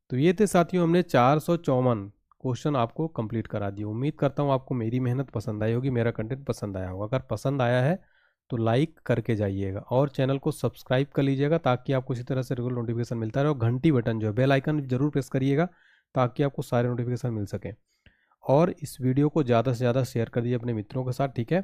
तो ये थे साथियों, हमने 454 क्वेश्चन आपको कंप्लीट करा दिए। उम्मीद करता हूँ आपको मेरी मेहनत पसंद आई होगी, मेरा कंटेंट पसंद आया होगा। अगर पसंद आया है तो लाइक करके जाइएगा और चैनल को सब्सक्राइब कर लीजिएगा ताकि आपको इसी तरह से रेगुलर नोटिफिकेशन मिलता रहे। और घंटी बटन जो है, बेल आइकन जरूर प्रेस करिएगा ताकि आपको सारे नोटिफिकेशन मिल सकें। और इस वीडियो को ज़्यादा से ज़्यादा शेयर कर दीजिए अपने मित्रों के साथ, ठीक है।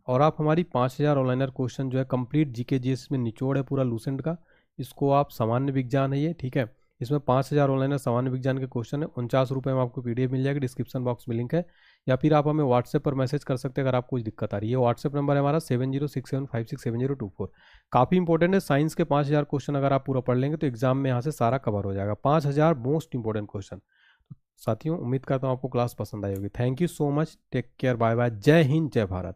और आप हमारी 5000 ऑनलाइनर क्वेश्चन जो है कंप्लीट जीके जीएस में निचोड़ है पूरा लूसेंट का, इसको आप सामान्य विज्ञान है ये, ठीक है, इसमें 5000 ऑनलाइन सामान्य विज्ञान के क्वेश्चन है। 49 रुपये में आपको PDF मिल जाएगी, डिस्क्रिप्शन बॉक्स में लिंक है, या फिर आप हमें व्हाट्सएप पर मैसेज कर सकते हैं अगर आपको कुछ दिक्कत आ रही है। व्हाट्सएप नंबर है हमारा 7067567024। काफ़ी इंपॉर्टेंट है, साइंस के 5000 क्वेश्चन अगर आप पूरा पढ़ लेंगे तो एग्जाम में यहाँ से सारा कवर हो जाएगा। 5000 मोस्ट इंपॉर्टेंट क्वेश्चन। साथियों, उम्मीद करता हूँ आपको क्लास पसंद आई होगी। Thank you so much, take care, bye bye, जय हिंद, जय भारत।